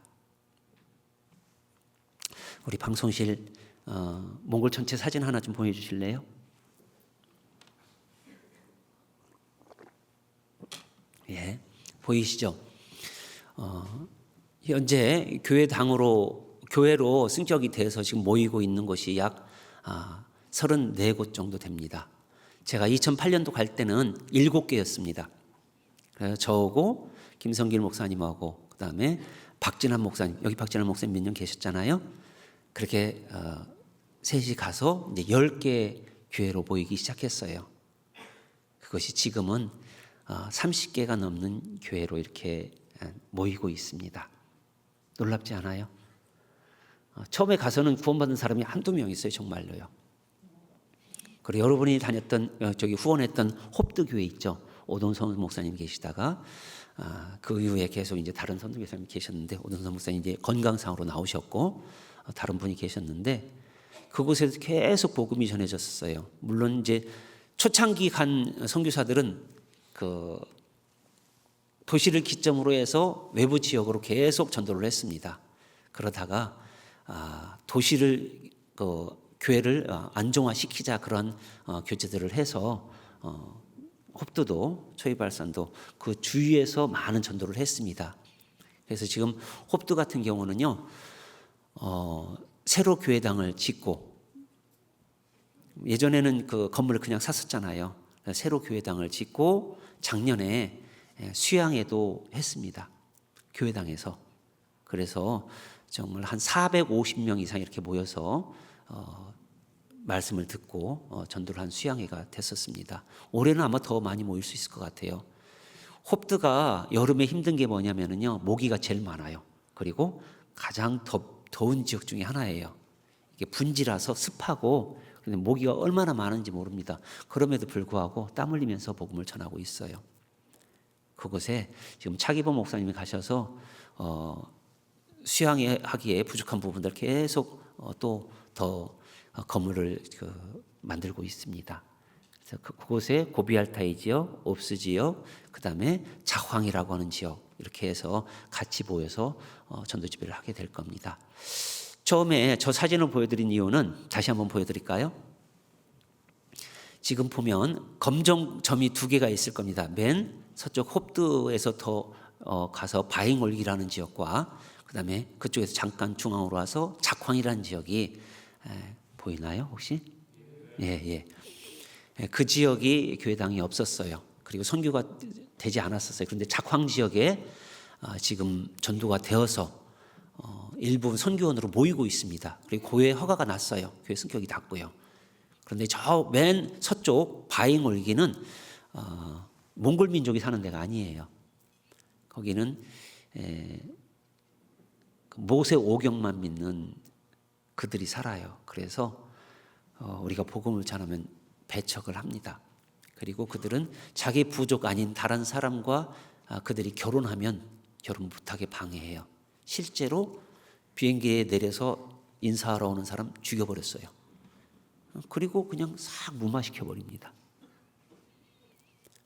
우리 방송실 몽골 전체 사진 하나 좀 보여주실래요? 예, 보이시죠? 현재 교회로 승격이 돼서 지금 모이고 있는 곳이 약 34곳 정도 됩니다. 제가 2008년도 갈 때는 7개였습니다. 그래서 저하고 김성길 목사님하고 그다음에 박진환 목사님, 여기 박진환 목사님 몇 년 계셨잖아요. 그렇게 셋이 가서 이제 10개 교회로 모이기 시작했어요. 그것이 지금은 30개가 넘는 교회로 이렇게 모이고 있습니다. 놀랍지 않아요? 처음에 가서는 구원받은 사람이 한두 명 있어요. 정말로요. 그리고 여러분이 다녔던 후원했던 홉드 교회 있죠. 오동선 목사님 계시다가 그 이후에 계속 이제 다른 선교사님 계셨는데, 오동선 목사님 이제 건강상으로 나오셨고 다른 분이 계셨는데, 그곳에서 계속 복음이 전해졌어요. 물론 이제 초창기 간 선교사들은 그 도시를 기점으로 해서 외부 지역으로 계속 전도를 했습니다. 그러다가 도시를 교회를 안정화시키자, 그런 교제들을 해서 홉드도 초이발산도 그 주위에서 많은 전도를 했습니다. 그래서 지금 홉드 같은 경우는요 새로 교회당을 짓고, 예전에는 그 건물을 그냥 샀었잖아요. 새로 교회당을 짓고 작년에 수양회도 했습니다. 교회당에서. 그래서 정말 한 450명 이상 이렇게 모여서 말씀을 듣고 전도를 한 수양회가 됐었습니다. 올해는 아마 더 많이 모일 수 있을 것 같아요. 홉드가 여름에 힘든 게 뭐냐면요, 모기가 제일 많아요. 그리고 가장 더운 지역 중에 하나예요. 이게 분지라서 습하고, 근데 모기가 얼마나 많은지 모릅니다. 그럼에도 불구하고 땀 흘리면서 복음을 전하고 있어요. 그곳에 지금 차기범 목사님이 가셔서 수양하기에 부족한 부분들 계속 또 더 건물을 만들고 있습니다. 그래서 그곳에 고비알타이 지역, 옵스 지역, 그 다음에 자황이라고 하는 지역, 이렇게 해서 같이 모여서 전도 집회를 하게 될 겁니다. 처음에 저 사진을 보여드린 이유는 다시 한번 보여드릴까요? 지금 보면 검정점이 2개가 있을 겁니다. 맨 서쪽 홉드에서 더 가서 바잉올기라는 지역과 그 다음에 그쪽에서 잠깐 중앙으로 와서 작황이라는 지역이 보이나요 혹시? 예. 그 지역이 교회당이 없었어요. 그리고 선교가 되지 않았었어요. 그런데 작황 지역에 지금 전도가 되어서 일부 선교원으로 모이고 있습니다. 그리고 교회 허가가 났어요. 교회 승격이 났고요. 그런데 저 맨 서쪽 바잉올기는 몽골 민족이 사는 데가 아니에요. 거기는 모세 오경만 믿는 그들이 살아요. 그래서 우리가 복음을 전하면 배척을 합니다. 그리고 그들은 자기 부족 아닌 다른 사람과 그들이 결혼하면 결혼 못하게 방해해요. 실제로 비행기에 내려서 인사하러 오는 사람 죽여버렸어요. 그리고 그냥 싹 무마시켜버립니다.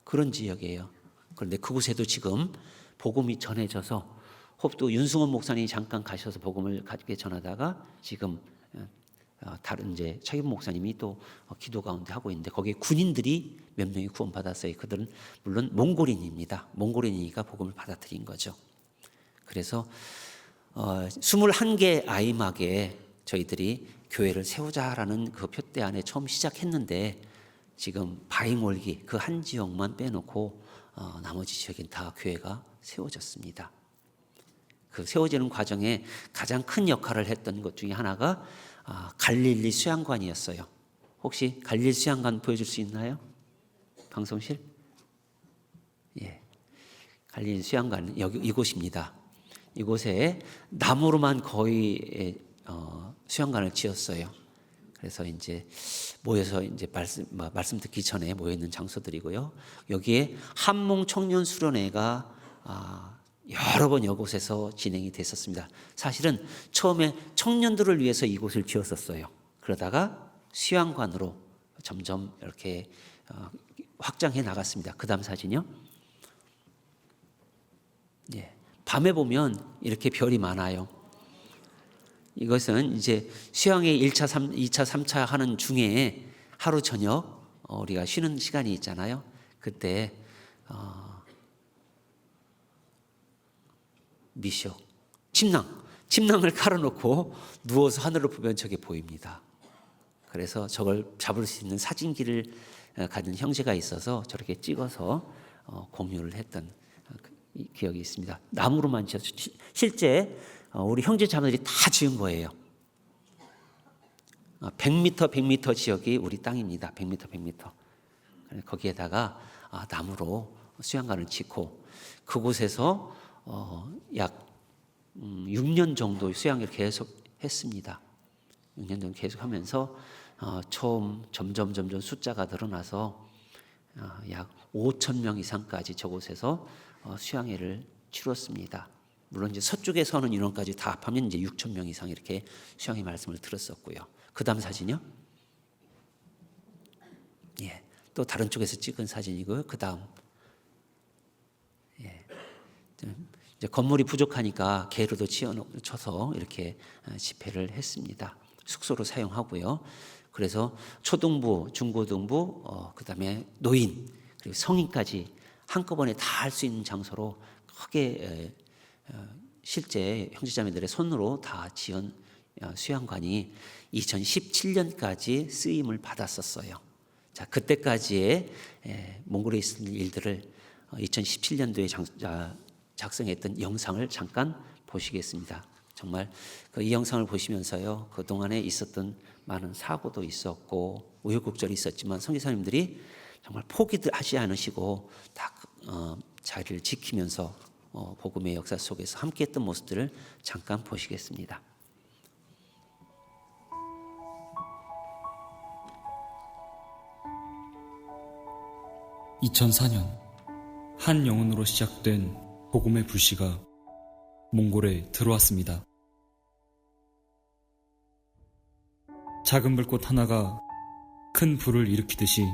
그런 지역이에요. 그런데 그곳에도 지금 복음이 전해져서 홉도 윤승원 목사님이 잠깐 가셔서 복음을 가게 전하다가 지금 다른 이제 차기범 목사님이 또 기도 가운데 하고 있는데 거기에 군인들이 몇 명이 구원받았어요. 그들은 물론 몽골인입니다. 몽골인이니까 복음을 받아들인 거죠. 그래서 21개 아이막에 저희들이 교회를 세우자라는 그 표대 안에 처음 시작했는데 지금 바잉올기 그 한 지역만 빼놓고 나머지 지역엔 다 교회가 세워졌습니다. 그 세워지는 과정에 가장 큰 역할을 했던 것 중에 하나가 갈릴리 수양관이었어요. 혹시 갈릴리 수양관 보여줄 수 있나요? 방송실? 예, 갈릴리 수양관 여기 이곳입니다. 이곳에 나무로만 거의 수양관을 지었어요. 그래서 이제 모여서 이제 말씀 듣기 전에 모여 있는 장소들이고요. 여기에 한몽 청년 수련회가 여러 번 이곳에서 진행이 됐었습니다. 사실은 처음에 청년들을 위해서 이곳을 지었었어요. 그러다가 수양관으로 점점 이렇게 확장해 나갔습니다. 그 다음 사진이요. 예, 밤에 보면 이렇게 별이 많아요. 이것은 이제 수양회 1차, 2차, 3차 하는 중에 하루 저녁 우리가 쉬는 시간이 있잖아요. 그때 미쇼, 침낭을 깔아놓고 누워서 하늘을 보면 저게 보입니다. 그래서 저걸 잡을 수 있는 사진기를 가진 형제가 있어서 저렇게 찍어서 공유를 했던 기억이 있습니다. 나무로만 지어서 실제 우리 형제 자매들이 다 지은 거예요. 100m 지역이 우리 땅입니다. 100m. 거기에다가 나무로 수양관을 짓고 그곳에서 약 6년 정도 수양을 계속 했습니다. 6년 정도 계속 하면서 처음 점점 숫자가 늘어나서 약 5,000명 이상까지 저곳에서 수양회를 치렀습니다. 물론 이제 서쪽에서는 인원까지 다 합하면 이제 6,000명 이상 이렇게 수양회 말씀을 들었었고요. 그 다음 사진이요. 예, 또 다른 쪽에서 찍은 사진이고요. 그 다음. 예. 이제 건물이 부족하니까 게르도 쳐서 이렇게 집회를 했습니다. 숙소로 사용하고요. 그래서 초등부, 중고등부, 그다음에 노인 그리고 성인까지 한꺼번에 다 할 수 있는 장소로 크게 실제 형제자매들의 손으로 다 지은 수양관이 2017년까지 쓰임을 받았었어요. 자, 그때까지의 몽골에 있을 일들을 2017년도에 작성했던 영상을 잠깐 보시겠습니다. 정말 이 영상을 보시면서요, 그동안에 있었던 많은 사고도 있었고 우여곡절이 있었지만 선교사님들이 정말 포기하지 않으시고 다 자리를 지키면서 복음의 역사 속에서 함께했던 모습들을 잠깐 보시겠습니다. 2004년 한 영혼으로 시작된 복음의 불씨가 몽골에 들어왔습니다. 작은 불꽃 하나가 큰 불을 일으키듯이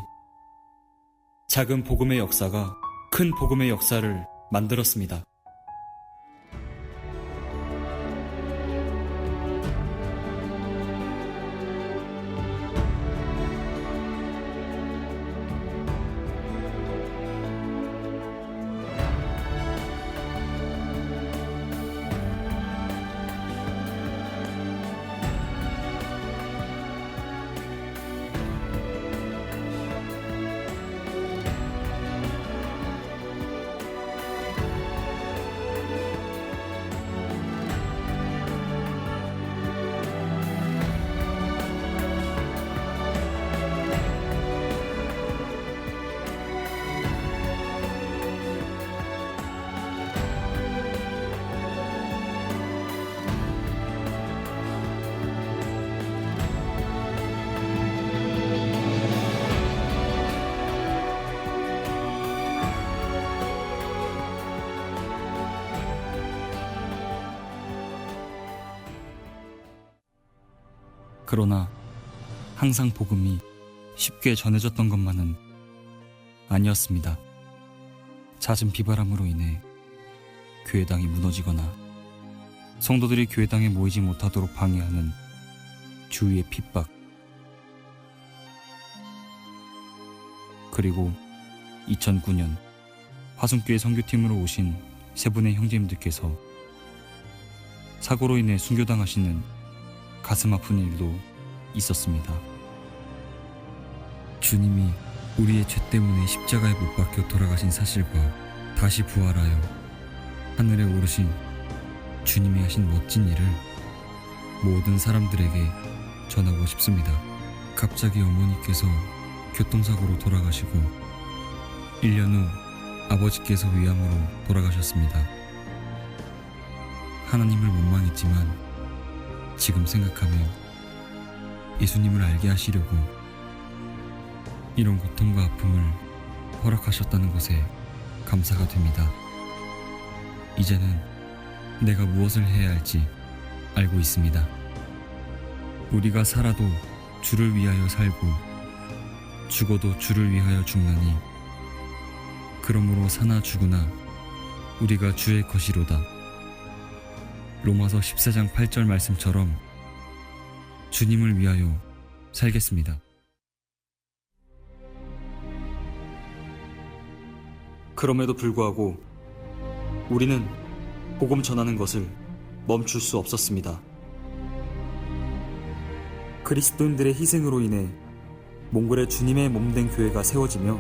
작은 복음의 역사가 큰 복음의 역사를 만들었습니다. 그러나 항상 복음이 쉽게 전해졌던 것만은 아니었습니다. 잦은 비바람으로 인해 교회당이 무너지거나 성도들이 교회당에 모이지 못하도록 방해하는 주위의 핍박, 그리고 2009년 화순교회 선교팀으로 오신 세 분의 형제님들께서 사고로 인해 순교당하시는 가슴 아픈 일도 있었습니다. 주님이 우리의 죄 때문에 십자가에 못 박혀 돌아가신 사실과 다시 부활하여 하늘에 오르신 주님이 하신 멋진 일을 모든 사람들에게 전하고 싶습니다. 갑자기 어머니께서 교통사고로 돌아가시고 1년 후 아버지께서 위암으로 돌아가셨습니다. 하나님을 원망했지만 지금 생각하면 예수님을 알게 하시려고 이런 고통과 아픔을 허락하셨다는 것에 감사가 됩니다. 이제는 내가 무엇을 해야 할지 알고 있습니다. 우리가 살아도 주를 위하여 살고 죽어도 주를 위하여 죽나니 그러므로 사나 죽으나 우리가 주의 것이로다. 로마서 14장 8절 말씀처럼 주님을 위하여 살겠습니다. 그럼에도 불구하고 우리는 복음 전하는 것을 멈출 수 없었습니다. 그리스도인들의 희생으로 인해 몽골의 주님의 몸된 교회가 세워지며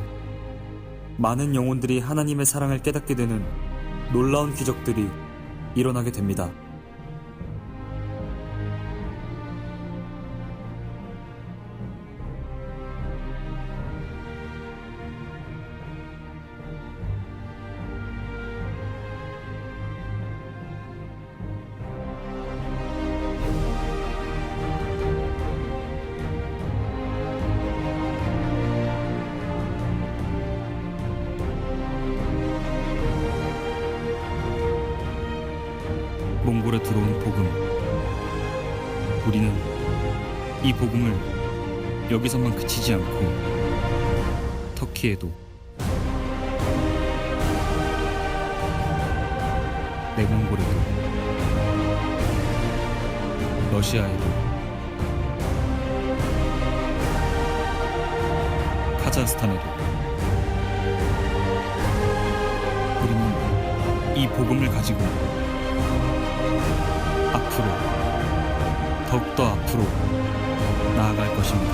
많은 영혼들이 하나님의 사랑을 깨닫게 되는 놀라운 기적들이 일어나게 됩니다. 몽골에 들어온 복음, 우리는 이 복음을 여기서만 그치지 않고 터키에도, 내몽골에도, 러시아에도, 카자흐스탄에도 우리는 이 복음을 가지고 앞으로, 더욱더 앞으로 나아갈 것입니다.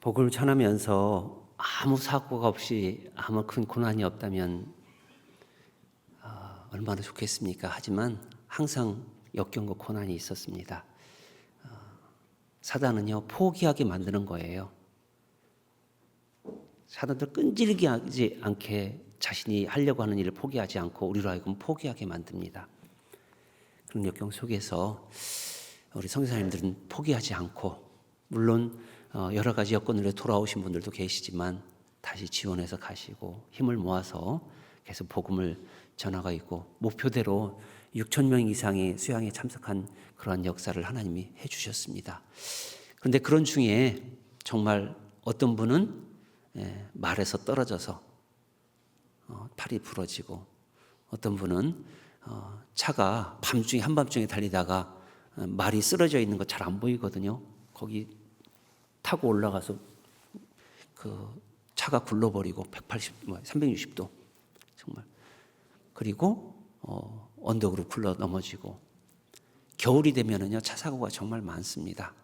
복음을 전하면서 아무 사고가 없이 아무 큰 고난이 없다면 얼마나 좋겠습니까? 하지만 항상 역경과 고난이 있었습니다. 사단은요, 포기하게 만드는 거예요. 사단들 끈질기게 하지 않게 자신이 하려고 하는 일을 포기하지 않고 우리로 하여금 포기하게 만듭니다. 그런 역경 속에서 우리 선교사님들은 포기하지 않고, 물론 여러 가지 여건으로 돌아오신 분들도 계시지만 다시 지원해서 가시고 힘을 모아서 계속 복음을 전하고 있고, 목표대로 6천 명 이상의 수양에 참석한 그러한 역사를 하나님이 해주셨습니다. 그런데 그런 중에 정말 어떤 분은 말에서 떨어져서 팔이 부러지고, 어떤 분은 차가 밤중에 한밤중에 달리다가 말이 쓰러져 있는 거 잘 안 보이거든요. 거기 타고 올라가서 그 차가 굴러버리고 360도 정말, 그리고 언덕으로 굴러 넘어지고, 겨울이 되면은요 차 사고가 정말 많습니다.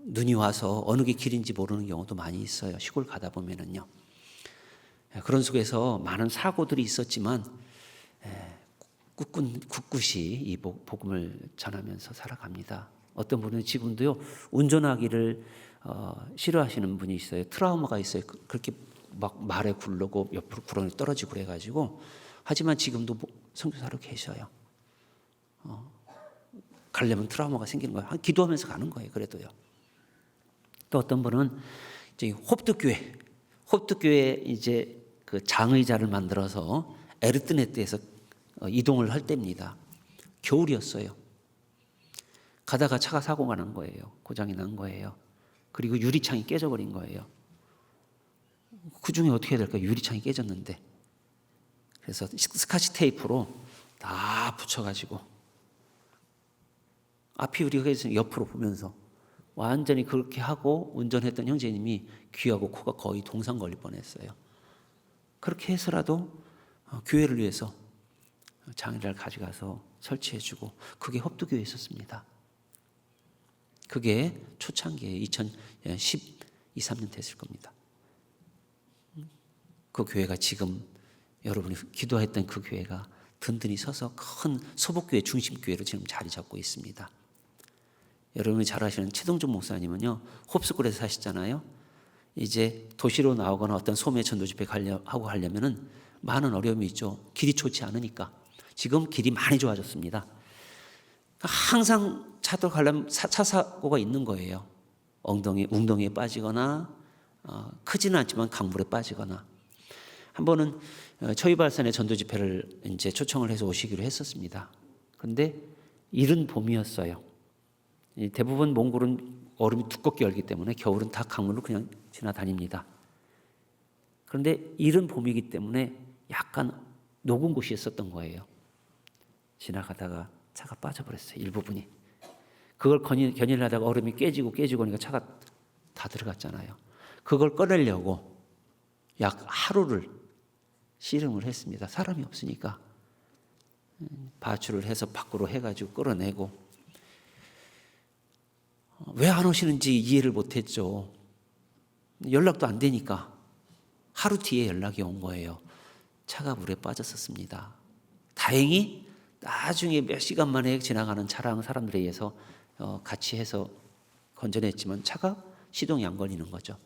눈이 와서 어느 게 길인지 모르는 경우도 많이 있어요. 시골 가다 보면은요. 그런 속에서 많은 사고들이 있었지만 꿋꿋이 이 복음을 전하면서 살아갑니다. 어떤 분은 지금도요 운전하기를 싫어하시는 분이 있어요. 트라우마가 있어요. 그렇게 막 말에 굴르고 옆으로 구렁이 떨어지고 그래가지고, 하지만 지금도 선교사로 계셔요. 가려면 트라우마가 생기는 거예요. 기도하면서 가는 거예요. 그래도요. 또 어떤 분은 이제 홉트교회 이제 그 장의자를 만들어서 에르뜨네트에서 이동을 할 때입니다. 겨울이었어요. 가다가 차가 사고가 난 거예요. 고장이 난 거예요. 그리고 유리창이 깨져버린 거예요. 그 중에 어떻게 해야 될까? 유리창이 깨졌는데. 그래서 스카치 테이프로 다 붙여가지고 앞이 우리가 옆으로 보면서 완전히 그렇게 하고 운전했던 형제님이 귀하고 코가 거의 동상 걸릴 뻔했어요. 그렇게 해서라도 교회를 위해서 장의를 가져가서 설치해주고, 그게 홉두교에 있었습니다. 그게 초창기에 2012, 13년 됐을 겁니다. 그 교회가 지금 여러분이 기도했던 그 교회가 든든히 서서 큰 소복교회 중심교회로 지금 자리 잡고 있습니다. 여러분이 잘 아시는 최동준 목사님은요, 홉스쿨에서 사시잖아요. 이제 도시로 나오거나 어떤 소매 전도 집회 하고 하려면은 많은 어려움이 있죠. 길이 좋지 않으니까. 지금 길이 많이 좋아졌습니다. 항상 차도 가려면 차 사고가 있는 거예요. 웅덩이에 빠지거나, 크지는 않지만 강물에 빠지거나. 한 번은 초이발산의 전도 집회를 이제 초청을 해서 오시기로 했었습니다. 그런데 이른 봄이었어요. 대부분 몽골은 얼음이 두껍게 얼기 때문에 겨울은 다 강물로 그냥 지나다닙니다. 그런데 이른 봄이기 때문에 약간 녹은 곳이 있었던 거예요. 지나가다가 차가 빠져버렸어요. 일부분이. 그걸 견인을 하다가 얼음이 깨지고 그러니까 차가 다 들어갔잖아요. 그걸 꺼내려고 약 하루를 씨름을 했습니다. 사람이 없으니까 바출을 해서 밖으로 해가지고 끌어내고, 왜 안 오시는지 이해를 못했죠. 연락도 안 되니까. 하루 뒤에 연락이 온 거예요. 차가 물에 빠졌었습니다. 다행히 나중에 몇 시간 만에 지나가는 차량 사람들에 의해서 같이 해서 건져냈지만 차가 시동이 안 걸리는 거죠.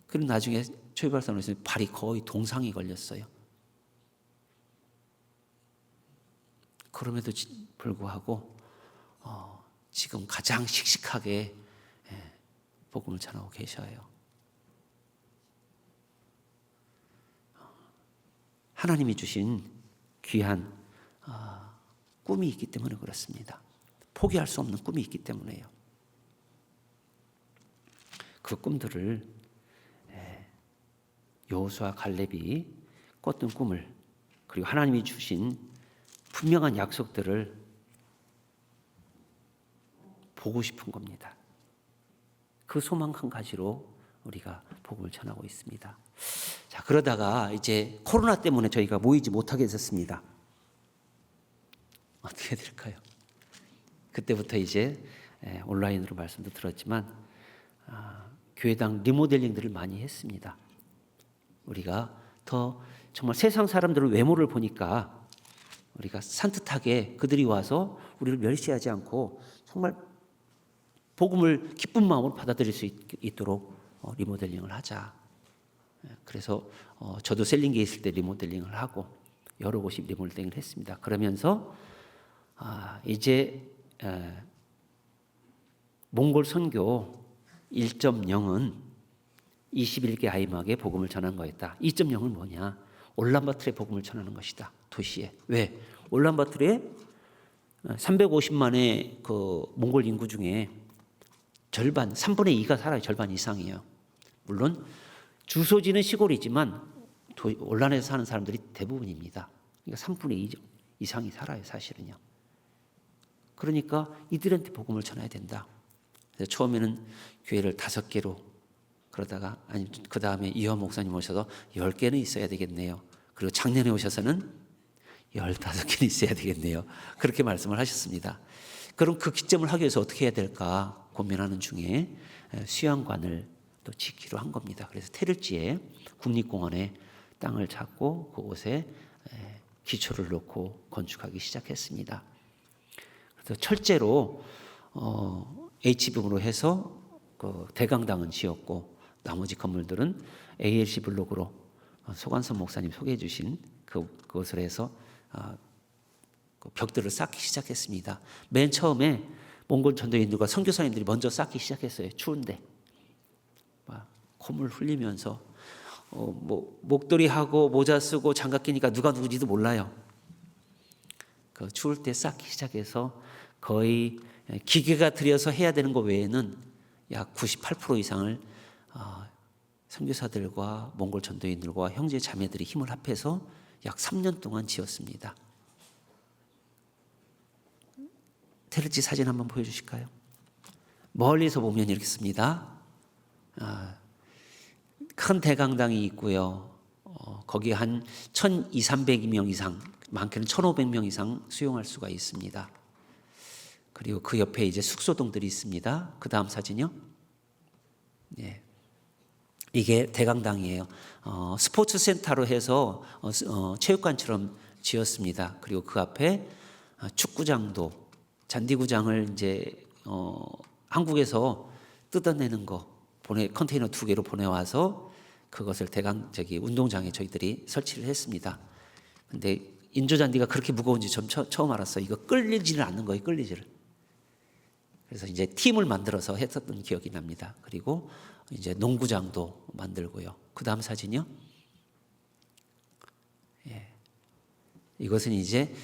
그리고 나중에 초이발산에서 발이 거의 동상이 걸렸어요. 그럼에도 불구하고 지금 가장 씩씩하게 복음을 전하고 계셔요. 하나님이 주신 귀한 꿈이 있기 때문에 그렇습니다. 포기할 수 없는 꿈이 있기 때문에요. 그 꿈들을 여호수아 갈렙이 꿨던 꿈을, 그리고 하나님이 주신 분명한 약속들을 보고 싶은 겁니다. 그 소망 한 가지로 우리가 복음을 전하고 있습니다. 자, 그러다가 이제 코로나 때문에 저희가 모이지 못하게 됐습니다. 어떻게 될까요? 그때부터 이제 온라인으로 말씀도 들었지만 교회당 리모델링들을 많이 했습니다. 우리가 더 정말 세상 사람들의 외모를 보니까 우리가 산뜻하게 그들이 와서 우리를 멸시하지 않고 정말 복음을 기쁜 마음으로 받아들일 수 있도록 리모델링을 하자. 그래서 저도 셀링게에 있을 때 리모델링을 하고 여러 곳이 리모델링을 했습니다. 그러면서 이제 몽골 선교 1.0은 21개 아이막에 복음을 전한 거였다. 2.0은 뭐냐? 올란바토르에 복음을 전하는 것이다. 도시에. 왜? 올란바토르에 350만의 그 몽골 인구 중에 절반, 3분의 2가 살아요. 절반 이상이에요. 물론 주소지는 시골이지만 올란에서 사는 사람들이 대부분입니다. 그러니까 3분의 2 이상이 살아요. 사실은요. 그러니까 이들한테 복음을 전해야 된다. 그래서 처음에는 교회를 5개로 그러다가 아니 그 다음에 이화 목사님 오셔서 10개는 있어야 되겠네요. 그리고 작년에 오셔서는 15개는 있어야 되겠네요. 그렇게 말씀을 하셨습니다. 그럼 그 기점을 하기 위해서 어떻게 해야 될까 고민하는 중에 수양관을 또 짓기로 한 겁니다. 그래서 테르지에 국립공원에 땅을 찾고 그곳에 기초를 놓고 건축하기 시작했습니다. 그래서 철제로 H빔으로 해서 그 대강당은 지었고 나머지 건물들은 ALC 블록으로 소관섭 목사님 소개해 주신 그것을 해서 그 벽들을 쌓기 시작했습니다. 맨 처음에 몽골 전도인들과 선교사님들이 먼저 쌓기 시작했어요. 추운데 콧물 흘리면서 목도리 하고 모자 쓰고 장갑 끼니까 누가 누구지도 몰라요. 그 추울 때 쌓기 시작해서 거의 기계가 들여서 해야 되는 것 외에는 약 98% 이상을 선교사들과 몽골 전도인들과 형제 자매들이 힘을 합해서 약 3년 동안 지었습니다. 테르지 사진 한번 보여주실까요? 멀리서 보면 이렇게 씁니다. 큰 대강당이 있고요. 거기 한 1,200~300명 이상, 많게는 1,500명 이상 수용할 수가 있습니다. 그리고 그 옆에 이제 숙소동들이 있습니다. 그 다음 사진이요. 예. 이게 대강당이에요. 스포츠 센터로 해서 체육관처럼 지었습니다. 그리고 그 앞에 축구장도, 잔디구장을 이제 한국에서 뜯어내는 거 컨테이너 2개로 보내와서 그것을 운동장에 저희들이 설치를 했습니다. 근데 인조잔디가 그렇게 무거운지 처음 알았어요. 이거 끌리지를 않는 거예요. 끌리지를. 그래서 이제 팀을 만들어서 했었던 기억이 납니다. 그리고 이제 농구장도 만들고요. 그 다음 사진이요. 예. 이것은 이제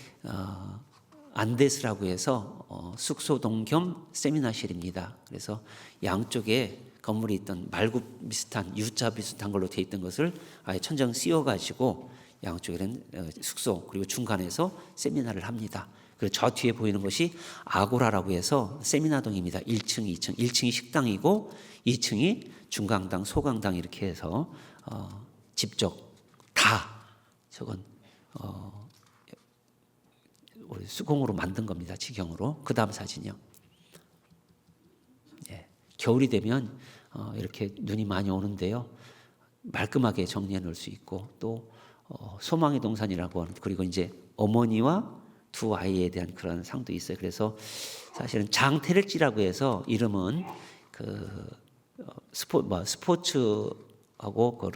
안데스라고 해서 숙소동 겸 세미나실입니다. 그래서 양쪽에 건물이 있던 말굽 비슷한 U자 비슷한 걸로 되어 있던 것을 아예 천장 씌워가지고 양쪽에는 숙소 그리고 중간에서 세미나를 합니다. 그리고 저 뒤에 보이는 것이 아고라라고 해서 세미나동입니다. 1층, 2층. 1층이 식당이고 2층이 중강당, 소강당 이렇게 해서 직접 다 저건 우리 수공으로 만든 겁니다. 직영으로. 그 다음 사진이요. 예. 겨울이 되면 이렇게 눈이 많이 오는데요. 말끔하게 정리해 놓을 수 있고 또 소망의 동산이라고 하는 그리고 이제 어머니와 두 아이에 대한 그런 상도 있어요. 그래서 사실은 장테르지라고 해서 이름은 그 스포츠하고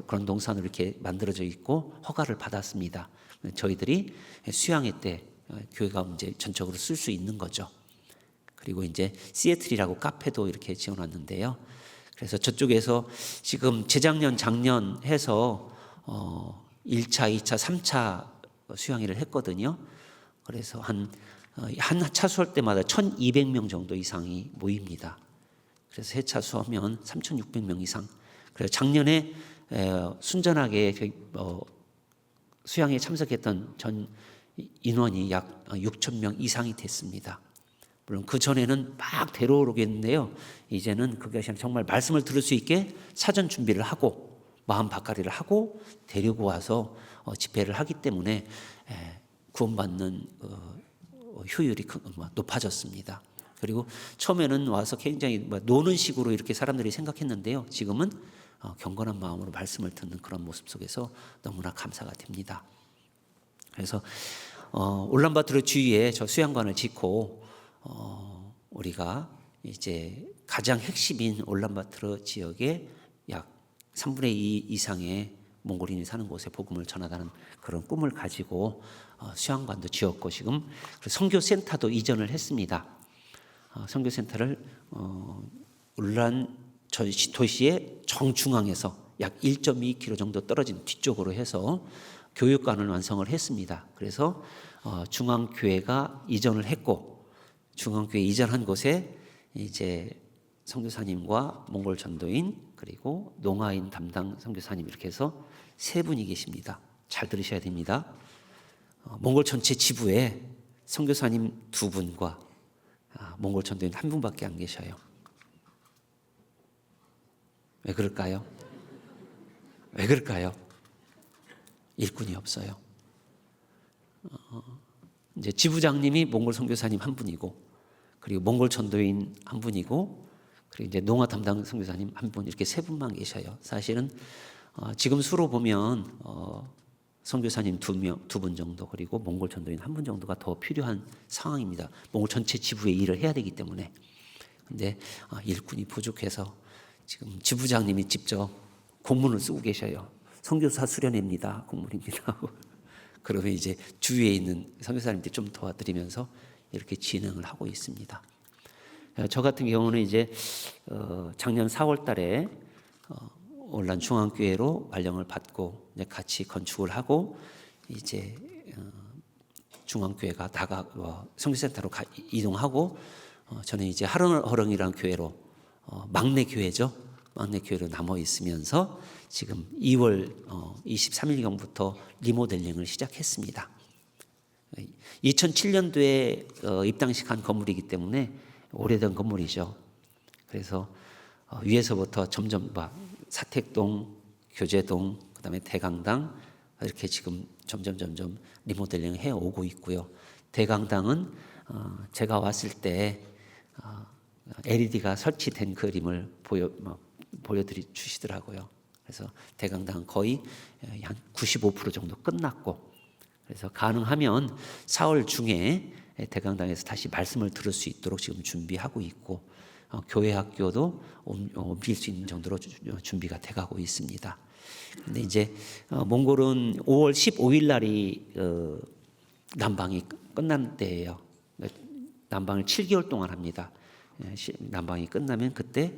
그런 동산으로 이렇게 만들어져 있고 허가를 받았습니다. 저희들이 수양회 때 교회가 이제 전적으로 쓸 수 있는 거죠. 그리고 이제 시애틀이라고 카페도 이렇게 지어놨는데요. 그래서 저쪽에서 지금 재작년, 작년 해서 1차, 2차, 3차 수양회를 했거든요. 그래서 한 차수할 때마다 1,200명 정도 이상이 모입니다. 그래서 세 차수하면 3,600명 이상. 그래서 작년에 순전하게 수양회에 참석했던 전 인원이 약 6,000명 이상이 됐습니다. 물론 그 전에는 막 데려오겠는데요. 이제는 그것이 정말 말씀을 들을 수 있게 사전 준비를 하고 마음 바꿔리를 하고 데리고 와서 집회를 하기 때문에 구원받는 효율이 높아졌습니다. 그리고 처음에는 와서 굉장히 노는 식으로 이렇게 사람들이 생각했는데요. 지금은 경건한 마음으로 말씀을 듣는 그런 모습 속에서 너무나 감사가 됩니다. 그래서 울란바토르 주위에 저 수양관을 짓고 우리가 이제 가장 핵심인 울란바토르 지역에 약 3분의 2 이상의 몽골인이 사는 곳에 복음을 전하다는 그런 꿈을 가지고 수양관도 지었고 지금 선교센터도 이전을 했습니다. 선교센터를 울란 도시의 정중앙에서 약 1.2km 정도 떨어진 뒤쪽으로 해서 교육관을 완성을 했습니다. 그래서 중앙교회가 이전을 했고 중앙교회 이전한 곳에 이제 선교사님과 몽골 전도인 그리고 농아인 담당 선교사님 이렇게 해서 세 분이 계십니다. 잘 들으셔야 됩니다. 몽골 전체 지부에 선교사님 2분과 몽골 전도인 1분밖에 안 계셔요. 왜 그럴까요? 왜 그럴까요? 일꾼이 없어요. 이제 지부장님이 몽골 선교사님 1분이고, 그리고 몽골 전도인 1분이고, 그리고 이제 농아 담당 선교사님 1분 이렇게 3분만 계셔요. 사실은 지금 수로 보면 선교사님 2분 정도 그리고 몽골 전도인 1분 정도가 더 필요한 상황입니다. 몽골 전체 지부의 일을 해야 되기 때문에. 근데 일꾼이 부족해서 지금 지부장님이 직접 공문을 쓰고 계셔요. 선교사 수련회입니다. 공문입니다. 그러면 이제 주위에 있는 선교사님들이 좀 도와드리면서 이렇게 진행을 하고 있습니다. 저 같은 경우는 이제 작년 4월 달에 올란 중앙교회로 발령을 받고 이제 같이 건축을 하고 이제 중앙교회가 선교센터로 이동하고 저는 이제 하렁허렁이라는 교회로 막내 교회죠. 막내 교회로 남아 있으면서 지금 2월 23일경부터 리모델링을 시작했습니다. 2007년도에 입당식한 건물이기 때문에 오래된 건물이죠. 그래서 위에서부터 점점 사택동, 교제동, 그다음에 대강당 이렇게 지금 점점 리모델링을 해 오고 있고요. 대강당은 제가 왔을 때 LED가 설치된 그림을 보여주시더라고요. 그래서 대강당은 거의 한 95% 정도 끝났고, 그래서 가능하면 4월 중에 대강당에서 다시 말씀을 들을 수 있도록 지금 준비하고 있고, 교회 학교도 옮길 수 있는 정도로 준비가 돼가고 있습니다. 근데 이제 몽골은 5월 15일 날이 난방이 끝난 때예요. 난방을 7개월 동안 합니다. 난방이 끝나면 그때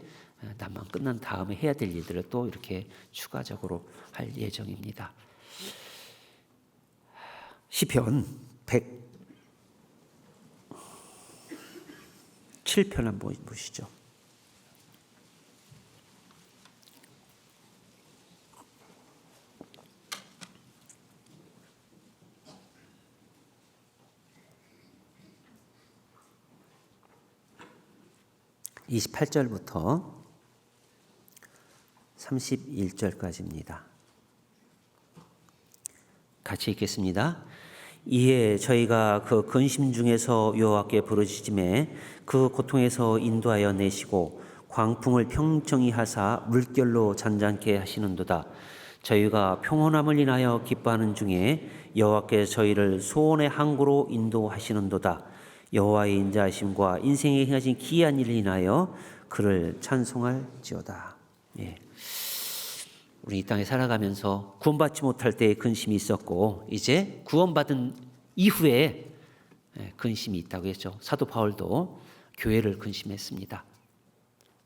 난방 끝난 다음에 해야 될 일들을 또 이렇게 추가적으로 할 예정입니다. 시편 107편 한번 보시죠. (28절부터) 31절까지입니다. 같이 읽겠습니다. 이에 저희가 그 근심 중에서 여호와께 부르짖음에 그 고통에서 인도하여 내시고 광풍을 평정히 하사 물결로 잔잔케 하시는도다. 저희가 평온함을 인하여 기뻐하는 중에 여호와께 저희를 소원의 항구로 인도하시는도다. 여호와의 인자하심과 인생에 행하신 기이한 일을 인하여 그를 찬송할지어다. 예. 우리 이 땅에 살아가면서 구원받지 못할 때의 근심이 있었고, 이제 구원받은 이후에 근심이 있다고 했죠. 사도 바울도 교회를 근심했습니다.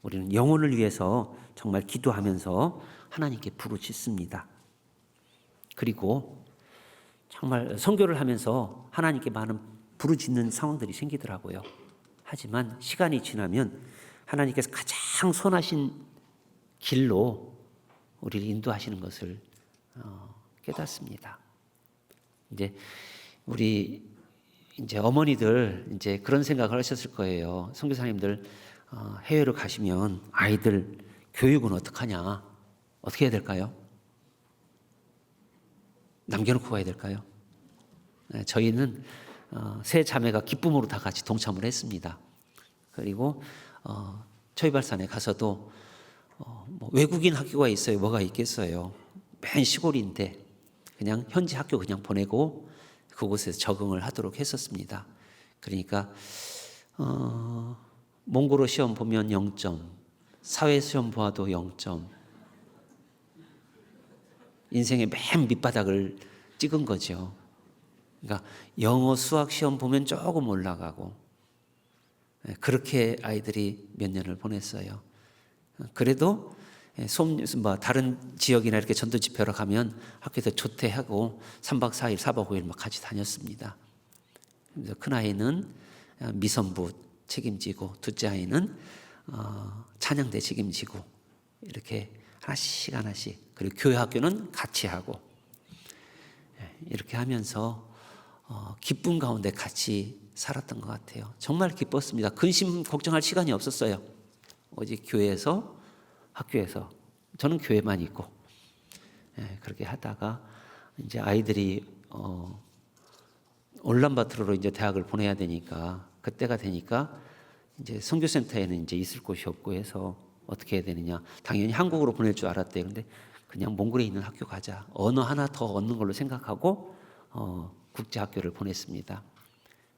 우리는 영혼을 위해서 정말 기도하면서 하나님께 부르짖습니다. 그리고 정말 선교를 하면서 하나님께 많은 부르짖는 상황들이 생기더라고요. 하지만 시간이 지나면 하나님께서 가장 선하신 길로 우리를 인도하시는 것을 깨닫습니다. 이제 우리 이제 어머니들 이제 그런 생각을 하셨을 거예요. 선교사님들 해외로 가시면 아이들 교육은 어떡하냐? 어떻게 해야 될까요? 남겨놓고 가야 될까요? 저희는 세 자매가 기쁨으로 다 같이 동참을 했습니다. 그리고 초이발산에 가서도 뭐 외국인 학교가 있어요. 뭐가 있겠어요. 맨 시골인데 그냥 현지 학교 그냥 보내고 그곳에서 적응을 하도록 했었습니다. 그러니까 몽골어 시험 보면 0점, 사회 시험 보아도 0점, 인생의 맨 밑바닥을 찍은 거죠. 그러니까 영어, 수학 시험 보면 조금 올라가고 그렇게 아이들이 몇 년을 보냈어요. 그래도 다른 지역이나 이렇게 전도 집회로 가면 학교에서 조퇴하고 3박 4일, 4박 5일 막 같이 다녔습니다. 그래서 큰 아이는 미선부 책임지고 둘째 아이는 찬양대 책임지고 이렇게 하나씩 그리고 교회 학교는 같이 하고 이렇게 하면서 기쁨 가운데 같이 살았던 것 같아요. 정말 기뻤습니다. 근심 걱정할 시간이 없었어요. 오직 교회에서 학교에서 저는 교회만 있고 그렇게 하다가 이제 아이들이 울란바토르로 이제 대학을 보내야 되니까 그때가 되니까 이제 선교센터에는 이제 있을 곳이 없고 해서 어떻게 해야 되느냐. 당연히 한국으로 보낼 줄 알았대요. 근데 그냥 몽골에 있는 학교 가자. 언어 하나 더 얻는 걸로 생각하고 국제학교를 보냈습니다.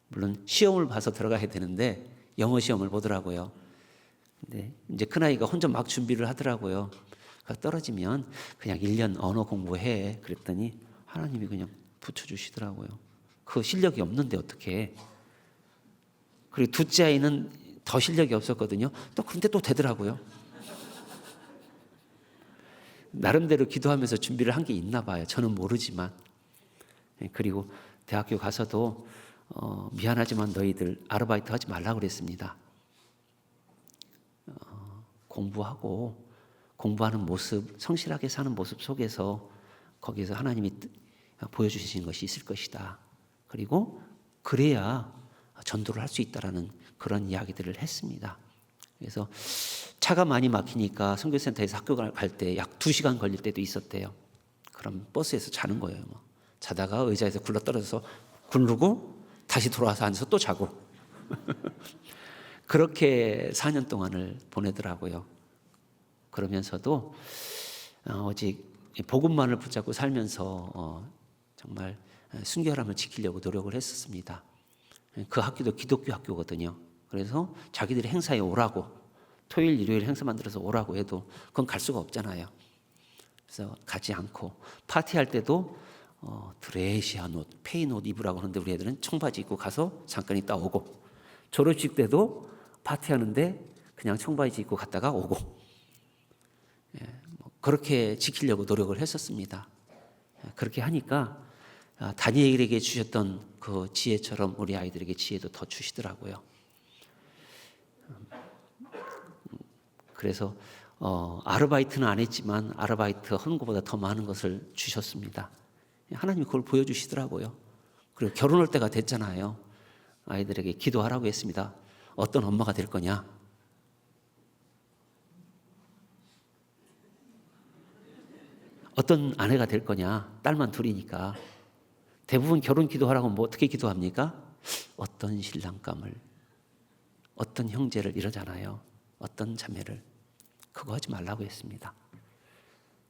물론 시험을 봐서 들어가야 되는데 영어 시험을 보더라고요. 근데 이제 큰아이가 혼자 막 준비를 하더라고요. 떨어지면 그냥 1년 언어 공부해. 그랬더니 하나님이 그냥 붙여주시더라고요. 그 실력이 없는데 어떻게. 그리고 둘째 아이는 더 실력이 없었거든요. 그런데 또 되더라고요. 나름대로 기도하면서 준비를 한 게 있나 봐요. 저는 모르지만. 그리고 대학교 가서도 미안하지만 너희들 아르바이트 하지 말라고 그랬습니다. 공부하고 공부하는 모습, 성실하게 사는 모습 속에서 거기서 하나님이 보여주시는 것이 있을 것이다. 그리고 그래야 전도를 할 수 있다라는 그런 이야기들을 했습니다. 그래서 차가 많이 막히니까 선교센터에서 학교 갈 때 약 2시간 걸릴 때도 있었대요. 그럼 버스에서 자는 거예요. 자다가 의자에서 굴러떨어져서 굴르고 다시 돌아와서 앉아서 또 자고 그렇게 4년 동안을 보내더라고요. 그러면서도 오직 복음만을 붙잡고 살면서 정말 순결함을 지키려고 노력을 했었습니다. 그 학교도 기독교 학교거든요. 그래서 자기들이 행사에 오라고 토요일, 일요일 행사 만들어서 오라고 해도 그건 갈 수가 없잖아요. 그래서 가지 않고 파티할 때도 드레시한 옷, 페인 옷 입으라고 하는데 우리 애들은 청바지 입고 가서 잠깐 있다 오고 졸업식 때도 파티하는데 그냥 청바지 입고 갔다가 오고 그렇게 지키려고 노력을 했었습니다. 그렇게 하니까 다니엘에게 주셨던 그 지혜처럼 우리 아이들에게 지혜도 더 주시더라고요. 그래서 아르바이트는 안 했지만 아르바이트 하는 것보다 더 많은 것을 주셨습니다. 하나님이 그걸 보여주시더라고요. 그리고 결혼할 때가 됐잖아요. 아이들에게 기도하라고 했습니다. 어떤 엄마가 될 거냐? 어떤 아내가 될 거냐? 딸만 둘이니까. 대부분 결혼 기도하라고 뭐 어떻게 기도합니까? 어떤 신랑감을, 어떤 형제를 이러잖아요. 어떤 자매를. 그거 하지 말라고 했습니다.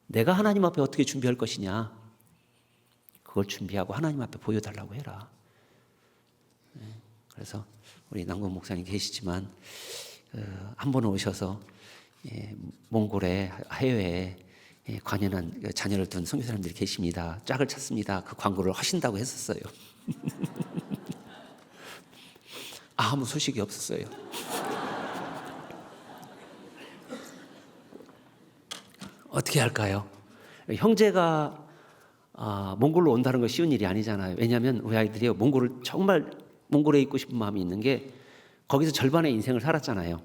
내가 하나님 앞에 어떻게 준비할 것이냐? 그걸 준비하고 하나님 앞에 보여달라고 해라. 그래서 우리 남궁 목사님 계시지만 한 번 오셔서 몽골에 해외에 관연한 자녀를 둔 선교사님들이 계십니다. 짝을 찾습니다. 그 광고를 하신다고 했었어요. 아무 소식이 없었어요. 어떻게 할까요? 형제가 몽골로 온다는 건 쉬운 일이 아니잖아요. 왜냐하면 우리 아이들이 정말 몽골에 있고 싶은 마음이 있는 게 거기서 절반의 인생을 살았잖아요.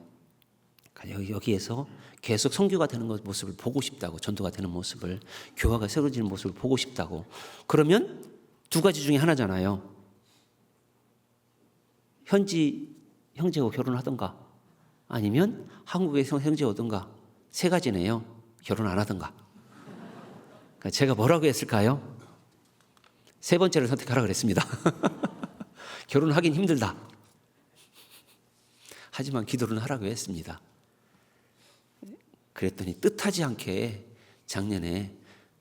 여기에서 계속 선교가 되는 모습을 보고 싶다고, 전도가 되는 모습을, 교화가 세워지는 모습을 보고 싶다고. 그러면 두 가지 중에 하나잖아요. 현지 형제하고 결혼하든가 아니면 한국에서 형제 오든가. 세 가지네요. 결혼 안 하든가. 그러니까 제가 뭐라고 했을까요? 세 번째를 선택하라 그랬습니다. 결혼하긴 힘들다. 하지만 기도는 하라고 했습니다. 그랬더니 뜻하지 않게 작년에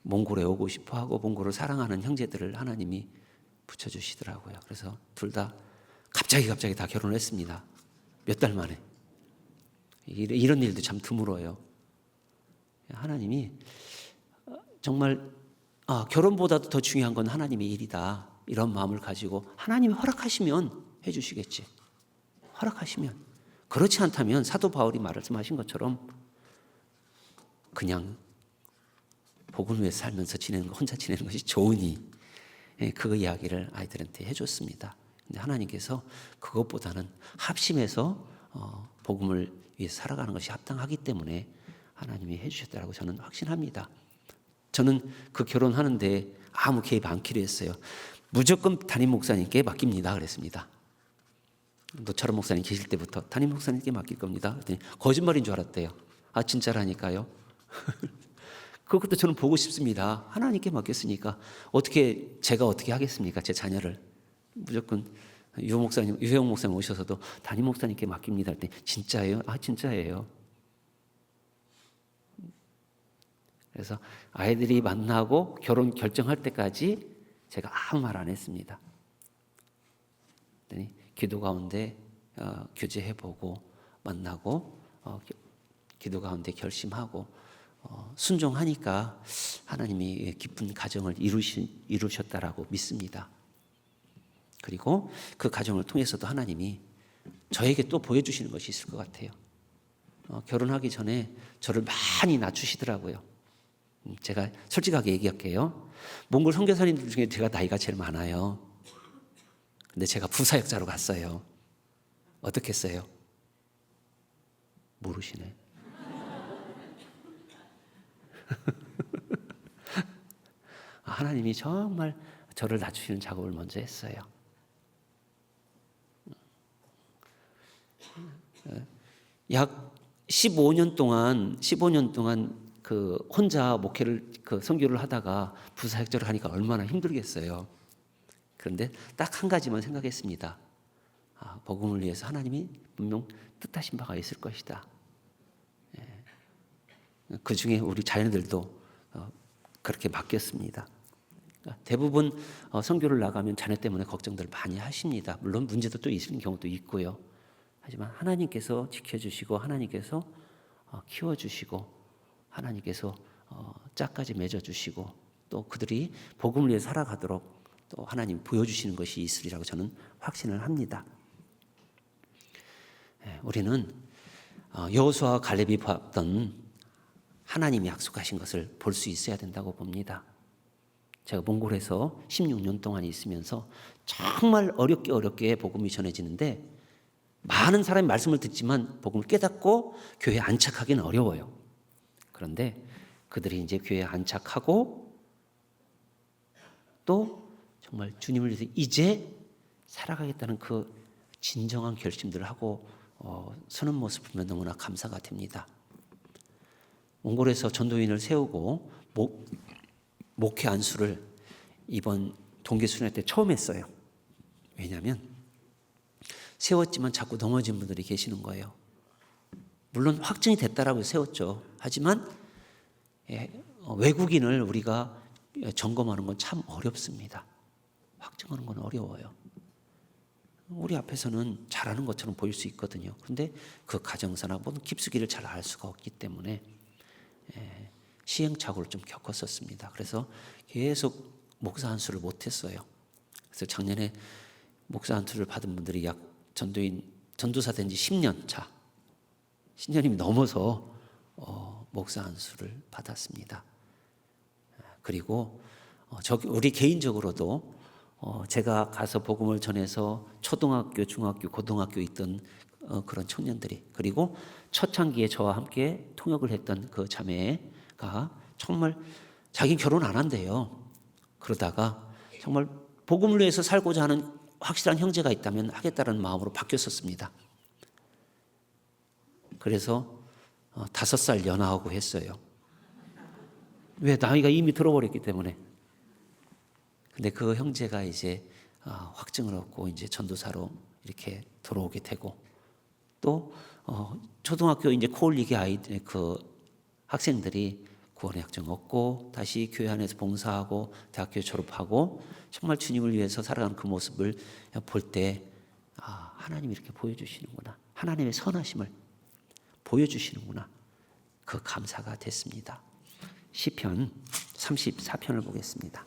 몽골에 오고 싶어하고 몽골을 사랑하는 형제들을 하나님이 붙여주시더라고요. 그래서 둘 다 갑자기 다 결혼을 했습니다. 몇 달 만에. 이런 일도 참 드물어요. 하나님이 정말 결혼보다도 더 중요한 건 하나님의 일이다, 이런 마음을 가지고 하나님이 허락하시면 해주시겠지. 허락하시면. 그렇지 않다면 사도 바울이 말씀하신 것처럼 그냥 복음을 위해서 살면서 혼자 지내는 것이 좋으니, 그 이야기를 아이들한테 해줬습니다. 근데 하나님께서 그것보다는 합심해서 복음을 위해서 살아가는 것이 합당하기 때문에 하나님이 해주셨다고 저는 확신합니다. 저는 그 결혼하는데 아무 개입 않기로 했어요. 무조건 담임 목사님께 맡깁니다 그랬습니다. 노철원 목사님 계실 때부터 담임 목사님께 맡길 겁니다 그랬더니 거짓말인 줄 알았대요. 진짜라니까요. 그것도 저는 보고 싶습니다. 하나님께 맡겼으니까 제가 어떻게 하겠습니까? 제 자녀를. 무조건 유형 목사님 오셔서도 담임 목사님께 맡깁니다 그랬더니 진짜예요? 진짜예요. 그래서 아이들이 만나고 결혼 결정할 때까지 제가 아무 말 안 했습니다. 그랬더니 기도 가운데 교제해보고 만나고 기도 가운데 결심하고 순종하니까 하나님이 기쁜 가정을 이루셨다라고 믿습니다. 그리고 그 가정을 통해서도 하나님이 저에게 또 보여주시는 것이 있을 것 같아요. 결혼하기 전에 저를 많이 낮추시더라고요. 제가 솔직하게 얘기할게요. 몽골 선교사님들 중에 제가 나이가 제일 많아요. 근데 제가 부사역자로 갔어요. 어떻게 했어요? 모르시네. 하나님이 정말 저를 낮추시는 작업을 먼저 했어요. 약 15년 동안 그 혼자 목회를 선교를 하다가 부사역자를 하니까 얼마나 힘들겠어요. 그런데 딱 한 가지만 생각했습니다. 복음을 위해서 하나님이 분명 뜻하신 바가 있을 것이다. 그 중에 우리 자녀들도 그렇게 맡겼습니다. 대부분 선교를 나가면 자녀 때문에 걱정들을 많이 하십니다. 물론 문제도 또 있는 경우도 있고요. 하지만 하나님께서 지켜주시고 하나님께서 키워주시고 하나님께서 짝까지 맺어주시고 또 그들이 복음을 위해 살아가도록 또 하나님 보여주시는 것이 있으리라고 저는 확신을 합니다. 우리는 여호수아와 갈렙이 봤던 하나님이 약속하신 것을 볼 수 있어야 된다고 봅니다. 제가 몽골에서 16년 동안 있으면서 정말 어렵게 복음이 전해지는데 많은 사람이 말씀을 듣지만 복음을 깨닫고 교회에 안착하기는 어려워요. 그런데 그들이 이제 교회에 안착하고 또 정말 주님을 위해서 이제 살아가겠다는 그 진정한 결심들을 하고 서는 모습을 보면 너무나 감사가 됩니다. 몽골에서 전도인을 세우고 목회 안수를 이번 동계수련회 때 처음 했어요. 왜냐하면 세웠지만 자꾸 넘어진 분들이 계시는 거예요. 물론 확증이 됐다라고 세웠죠. 하지만 외국인을 우리가 점검하는 건 참 어렵습니다. 확증하는 건 어려워요. 우리 앞에서는 잘하는 것처럼 보일 수 있거든요. 그런데 그 가정사나 모든 깊숙이를 잘 알 수가 없기 때문에 시행착오를 좀 겪었었습니다. 그래서 계속 목사 안수를 못했어요. 그래서 작년에 목사 안수를 받은 분들이 약 전도사 된 지 10년 차, 10년이 넘어서 목사 안수를 받았습니다. 그리고 우리 개인적으로도 제가 가서 복음을 전해서 초등학교, 중학교, 고등학교 있던 그런 청년들이, 그리고 초창기에 저와 함께 통역을 했던 그 자매가 정말 자기 결혼 안 한대요. 그러다가 정말 복음을 위해서 살고자 하는 확실한 형제가 있다면 하겠다는 마음으로 바뀌었었습니다. 그래서 5살 연하하고 했어요. 왜? 나이가 이미 들어버렸기 때문에. 근데 그 형제가 이제 확증을 얻고 이제 전도사로 이렇게 들어오게 되고 또 초등학교 이제 코올리기 아이들 그 학생들이 구원의 약정 얻고 다시 교회 안에서 봉사하고 대학교 졸업하고 정말 주님을 위해서 살아가는 그 모습을 볼 때 하나님이 이렇게 보여주시는구나. 하나님의 선하심을 보여주시는구나. 그 감사가 됐습니다. 시편 34편을 보겠습니다.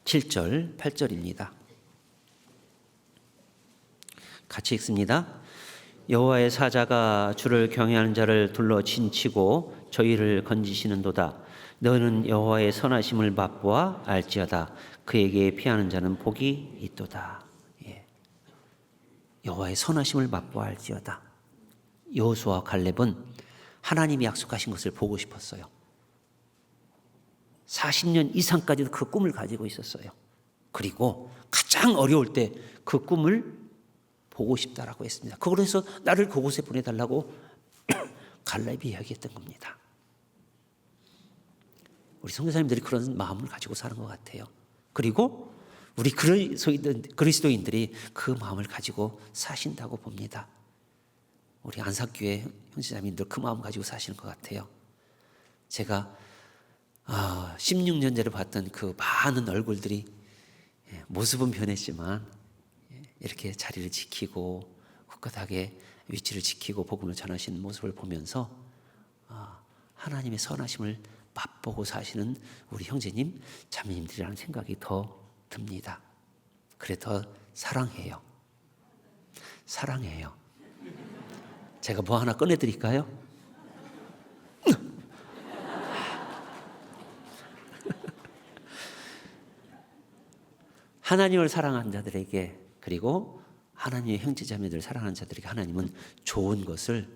(7절) (8절입니다) 같이 읽습니다. 여호와의 사자가 주를 경외하는 자를 둘러 진치고 저희를 건지시는도다. 너는 여호와의 선하심을 맛보아 알지어다. 그에게 피하는 자는 복이 있도다. 여호와의 선하심을 맛보아 알지어다. 여호수아와 갈렙은 하나님이 약속하신 것을 보고 싶었어요. 40년 이상까지도 그 꿈을 가지고 있었어요. 그리고 가장 어려울 때 그 꿈을 보고 싶다라고 했습니다. 그래서 나를 그곳에 보내달라고 갈렙이 이야기했던 겁니다. 우리 선교사님들이 그런 마음을 가지고 사는 것 같아요. 그리고 우리 그리스도인들이 그 마음을 가지고 사신다고 봅니다. 우리 안삭교회 형제자매님들 그 마음 가지고 사시는 것 같아요. 제가 16년 전에 봤던 그 많은 얼굴들이 모습은 변했지만 이렇게 자리를 지키고 꿋꿋하게 위치를 지키고 복음을 전하시는 모습을 보면서 하나님의 선하심을 맛보고 사시는 우리 형제님 자매님들이라는 생각이 더 듭니다. 그래 더 사랑해요. 사랑해요. 제가 뭐 하나 꺼내드릴까요? 하나님을 사랑하는 자들에게 그리고 하나님의 형제자매들을 사랑하는 자들에게 하나님은 좋은 것을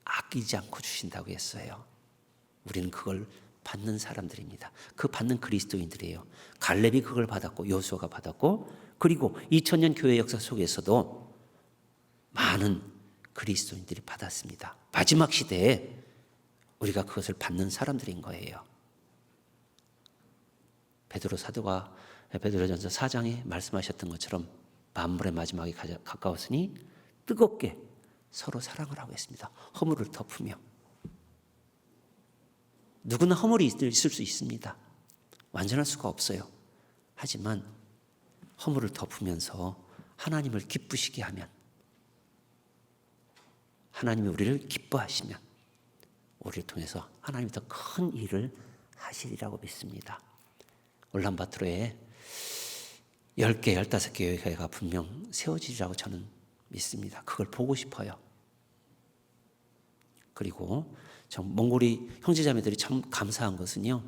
아끼지 않고 주신다고 했어요. 우리는 그걸 받는 사람들입니다. 그 받는 그리스도인들이에요. 갈렙이 그걸 받았고 여호수아가 받았고 그리고 2000년 교회 역사 속에서도 많은 그리스도인들이 받았습니다. 마지막 시대에 우리가 그것을 받는 사람들인 거예요. 베드로 사도가 베드로전서 4장에 말씀하셨던 것처럼 만물의 마지막이 가까웠으니 뜨겁게 서로 사랑을 하고 있습니다. 허물을 덮으며. 누구나 허물이 있을 수 있습니다. 완전할 수가 없어요. 하지만 허물을 덮으면서 하나님을 기쁘시게 하면, 하나님이 우리를 기뻐하시면 우리를 통해서 하나님이 더 큰 일을 하시리라고 믿습니다. 울란바토르에 10개, 15개 교회가 분명 세워지리라고 저는 믿습니다. 그걸 보고 싶어요. 그리고 몽골이 형제자매들이 참 감사한 것은요,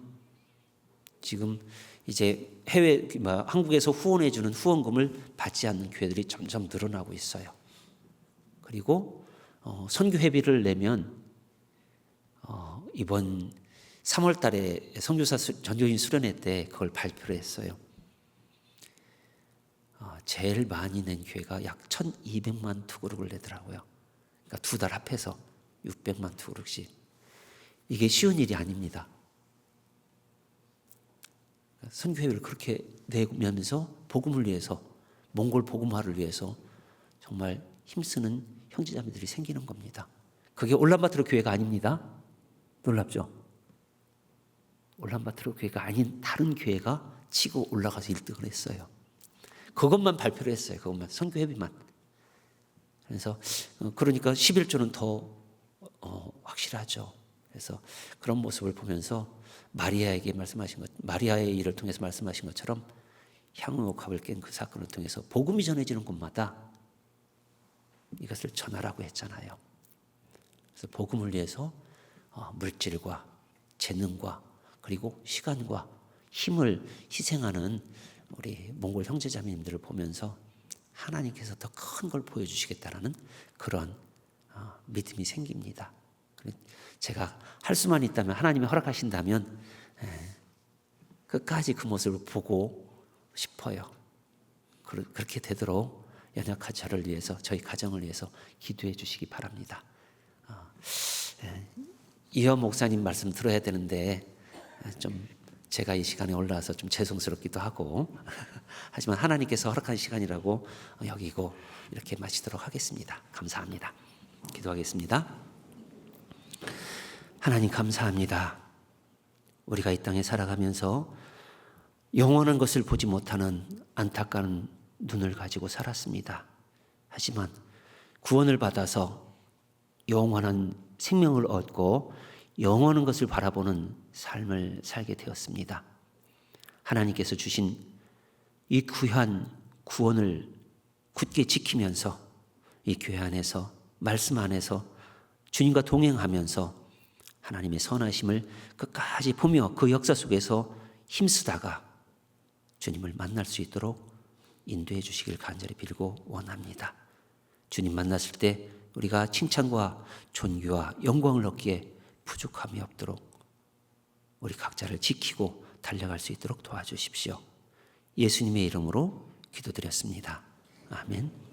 지금 이제 한국에서 후원해주는 후원금을 받지 않는 교회들이 점점 늘어나고 있어요. 그리고 선교회비를 내면 이번 3월 달에 선교사 전교인 수련회 때 그걸 발표를 했어요. 제일 많이 낸 교회가 약 1200만 투그룹을 내더라고요. 그러니까 2달 합해서 600만 투그룹씩. 이게 쉬운 일이 아닙니다. 선교회를 그렇게 내면서 복음을 위해서, 몽골 복음화를 위해서 정말 힘쓰는 형제자매들이 생기는 겁니다. 그게 울란바토르 교회가 아닙니다. 놀랍죠? 울란바토르 교회가 아닌 다른 교회가 치고 올라가서 1등을 했어요. 그것만 발표를 했어요. 그것만, 선교회비만. 그래서 그러니까 11조는 더 확실하죠. 그래서 그런 모습을 보면서 마리아에게 말씀하신 것, 마리아의 일을 통해서 말씀하신 것처럼 향유옥합을 깬 그 사건을 통해서 복음이 전해지는 곳마다 이것을 전하라고 했잖아요. 그래서 복음을 위해서 물질과 재능과 그리고 시간과 힘을 희생하는 우리 몽골 형제자매님들을 보면서 하나님께서 더 큰 걸 보여주시겠다라는 그런 믿음이 생깁니다. 제가 할 수만 있다면, 하나님이 허락하신다면 끝까지 그 모습을 보고 싶어요. 그렇게 되도록 연약한 저를 위해서, 저희 가정을 위해서 기도해 주시기 바랍니다. 이현 목사님 말씀 들어야 되는데 좀 제가 이 시간에 올라와서 좀 죄송스럽기도 하고 하지만 하나님께서 허락한 시간이라고 여기고 이렇게 마치도록 하겠습니다. 감사합니다. 기도하겠습니다. 하나님 감사합니다. 우리가 이 땅에 살아가면서 영원한 것을 보지 못하는 안타까운 눈을 가지고 살았습니다. 하지만 구원을 받아서 영원한 생명을 얻고 영원한 것을 바라보는 삶을 살게 되었습니다. 하나님께서 주신 이 귀한 구원을 굳게 지키면서 이 교회 안에서 말씀 안에서 주님과 동행하면서 하나님의 선하심을 끝까지 보며 그 역사 속에서 힘쓰다가 주님을 만날 수 있도록 인도해 주시길 간절히 빌고 원합니다. 주님 만났을 때 우리가 칭찬과 존귀와 영광을 얻기에 부족함이 없도록 우리 각자를 지키고 달려갈 수 있도록 도와주십시오. 예수님의 이름으로 기도드렸습니다. 아멘.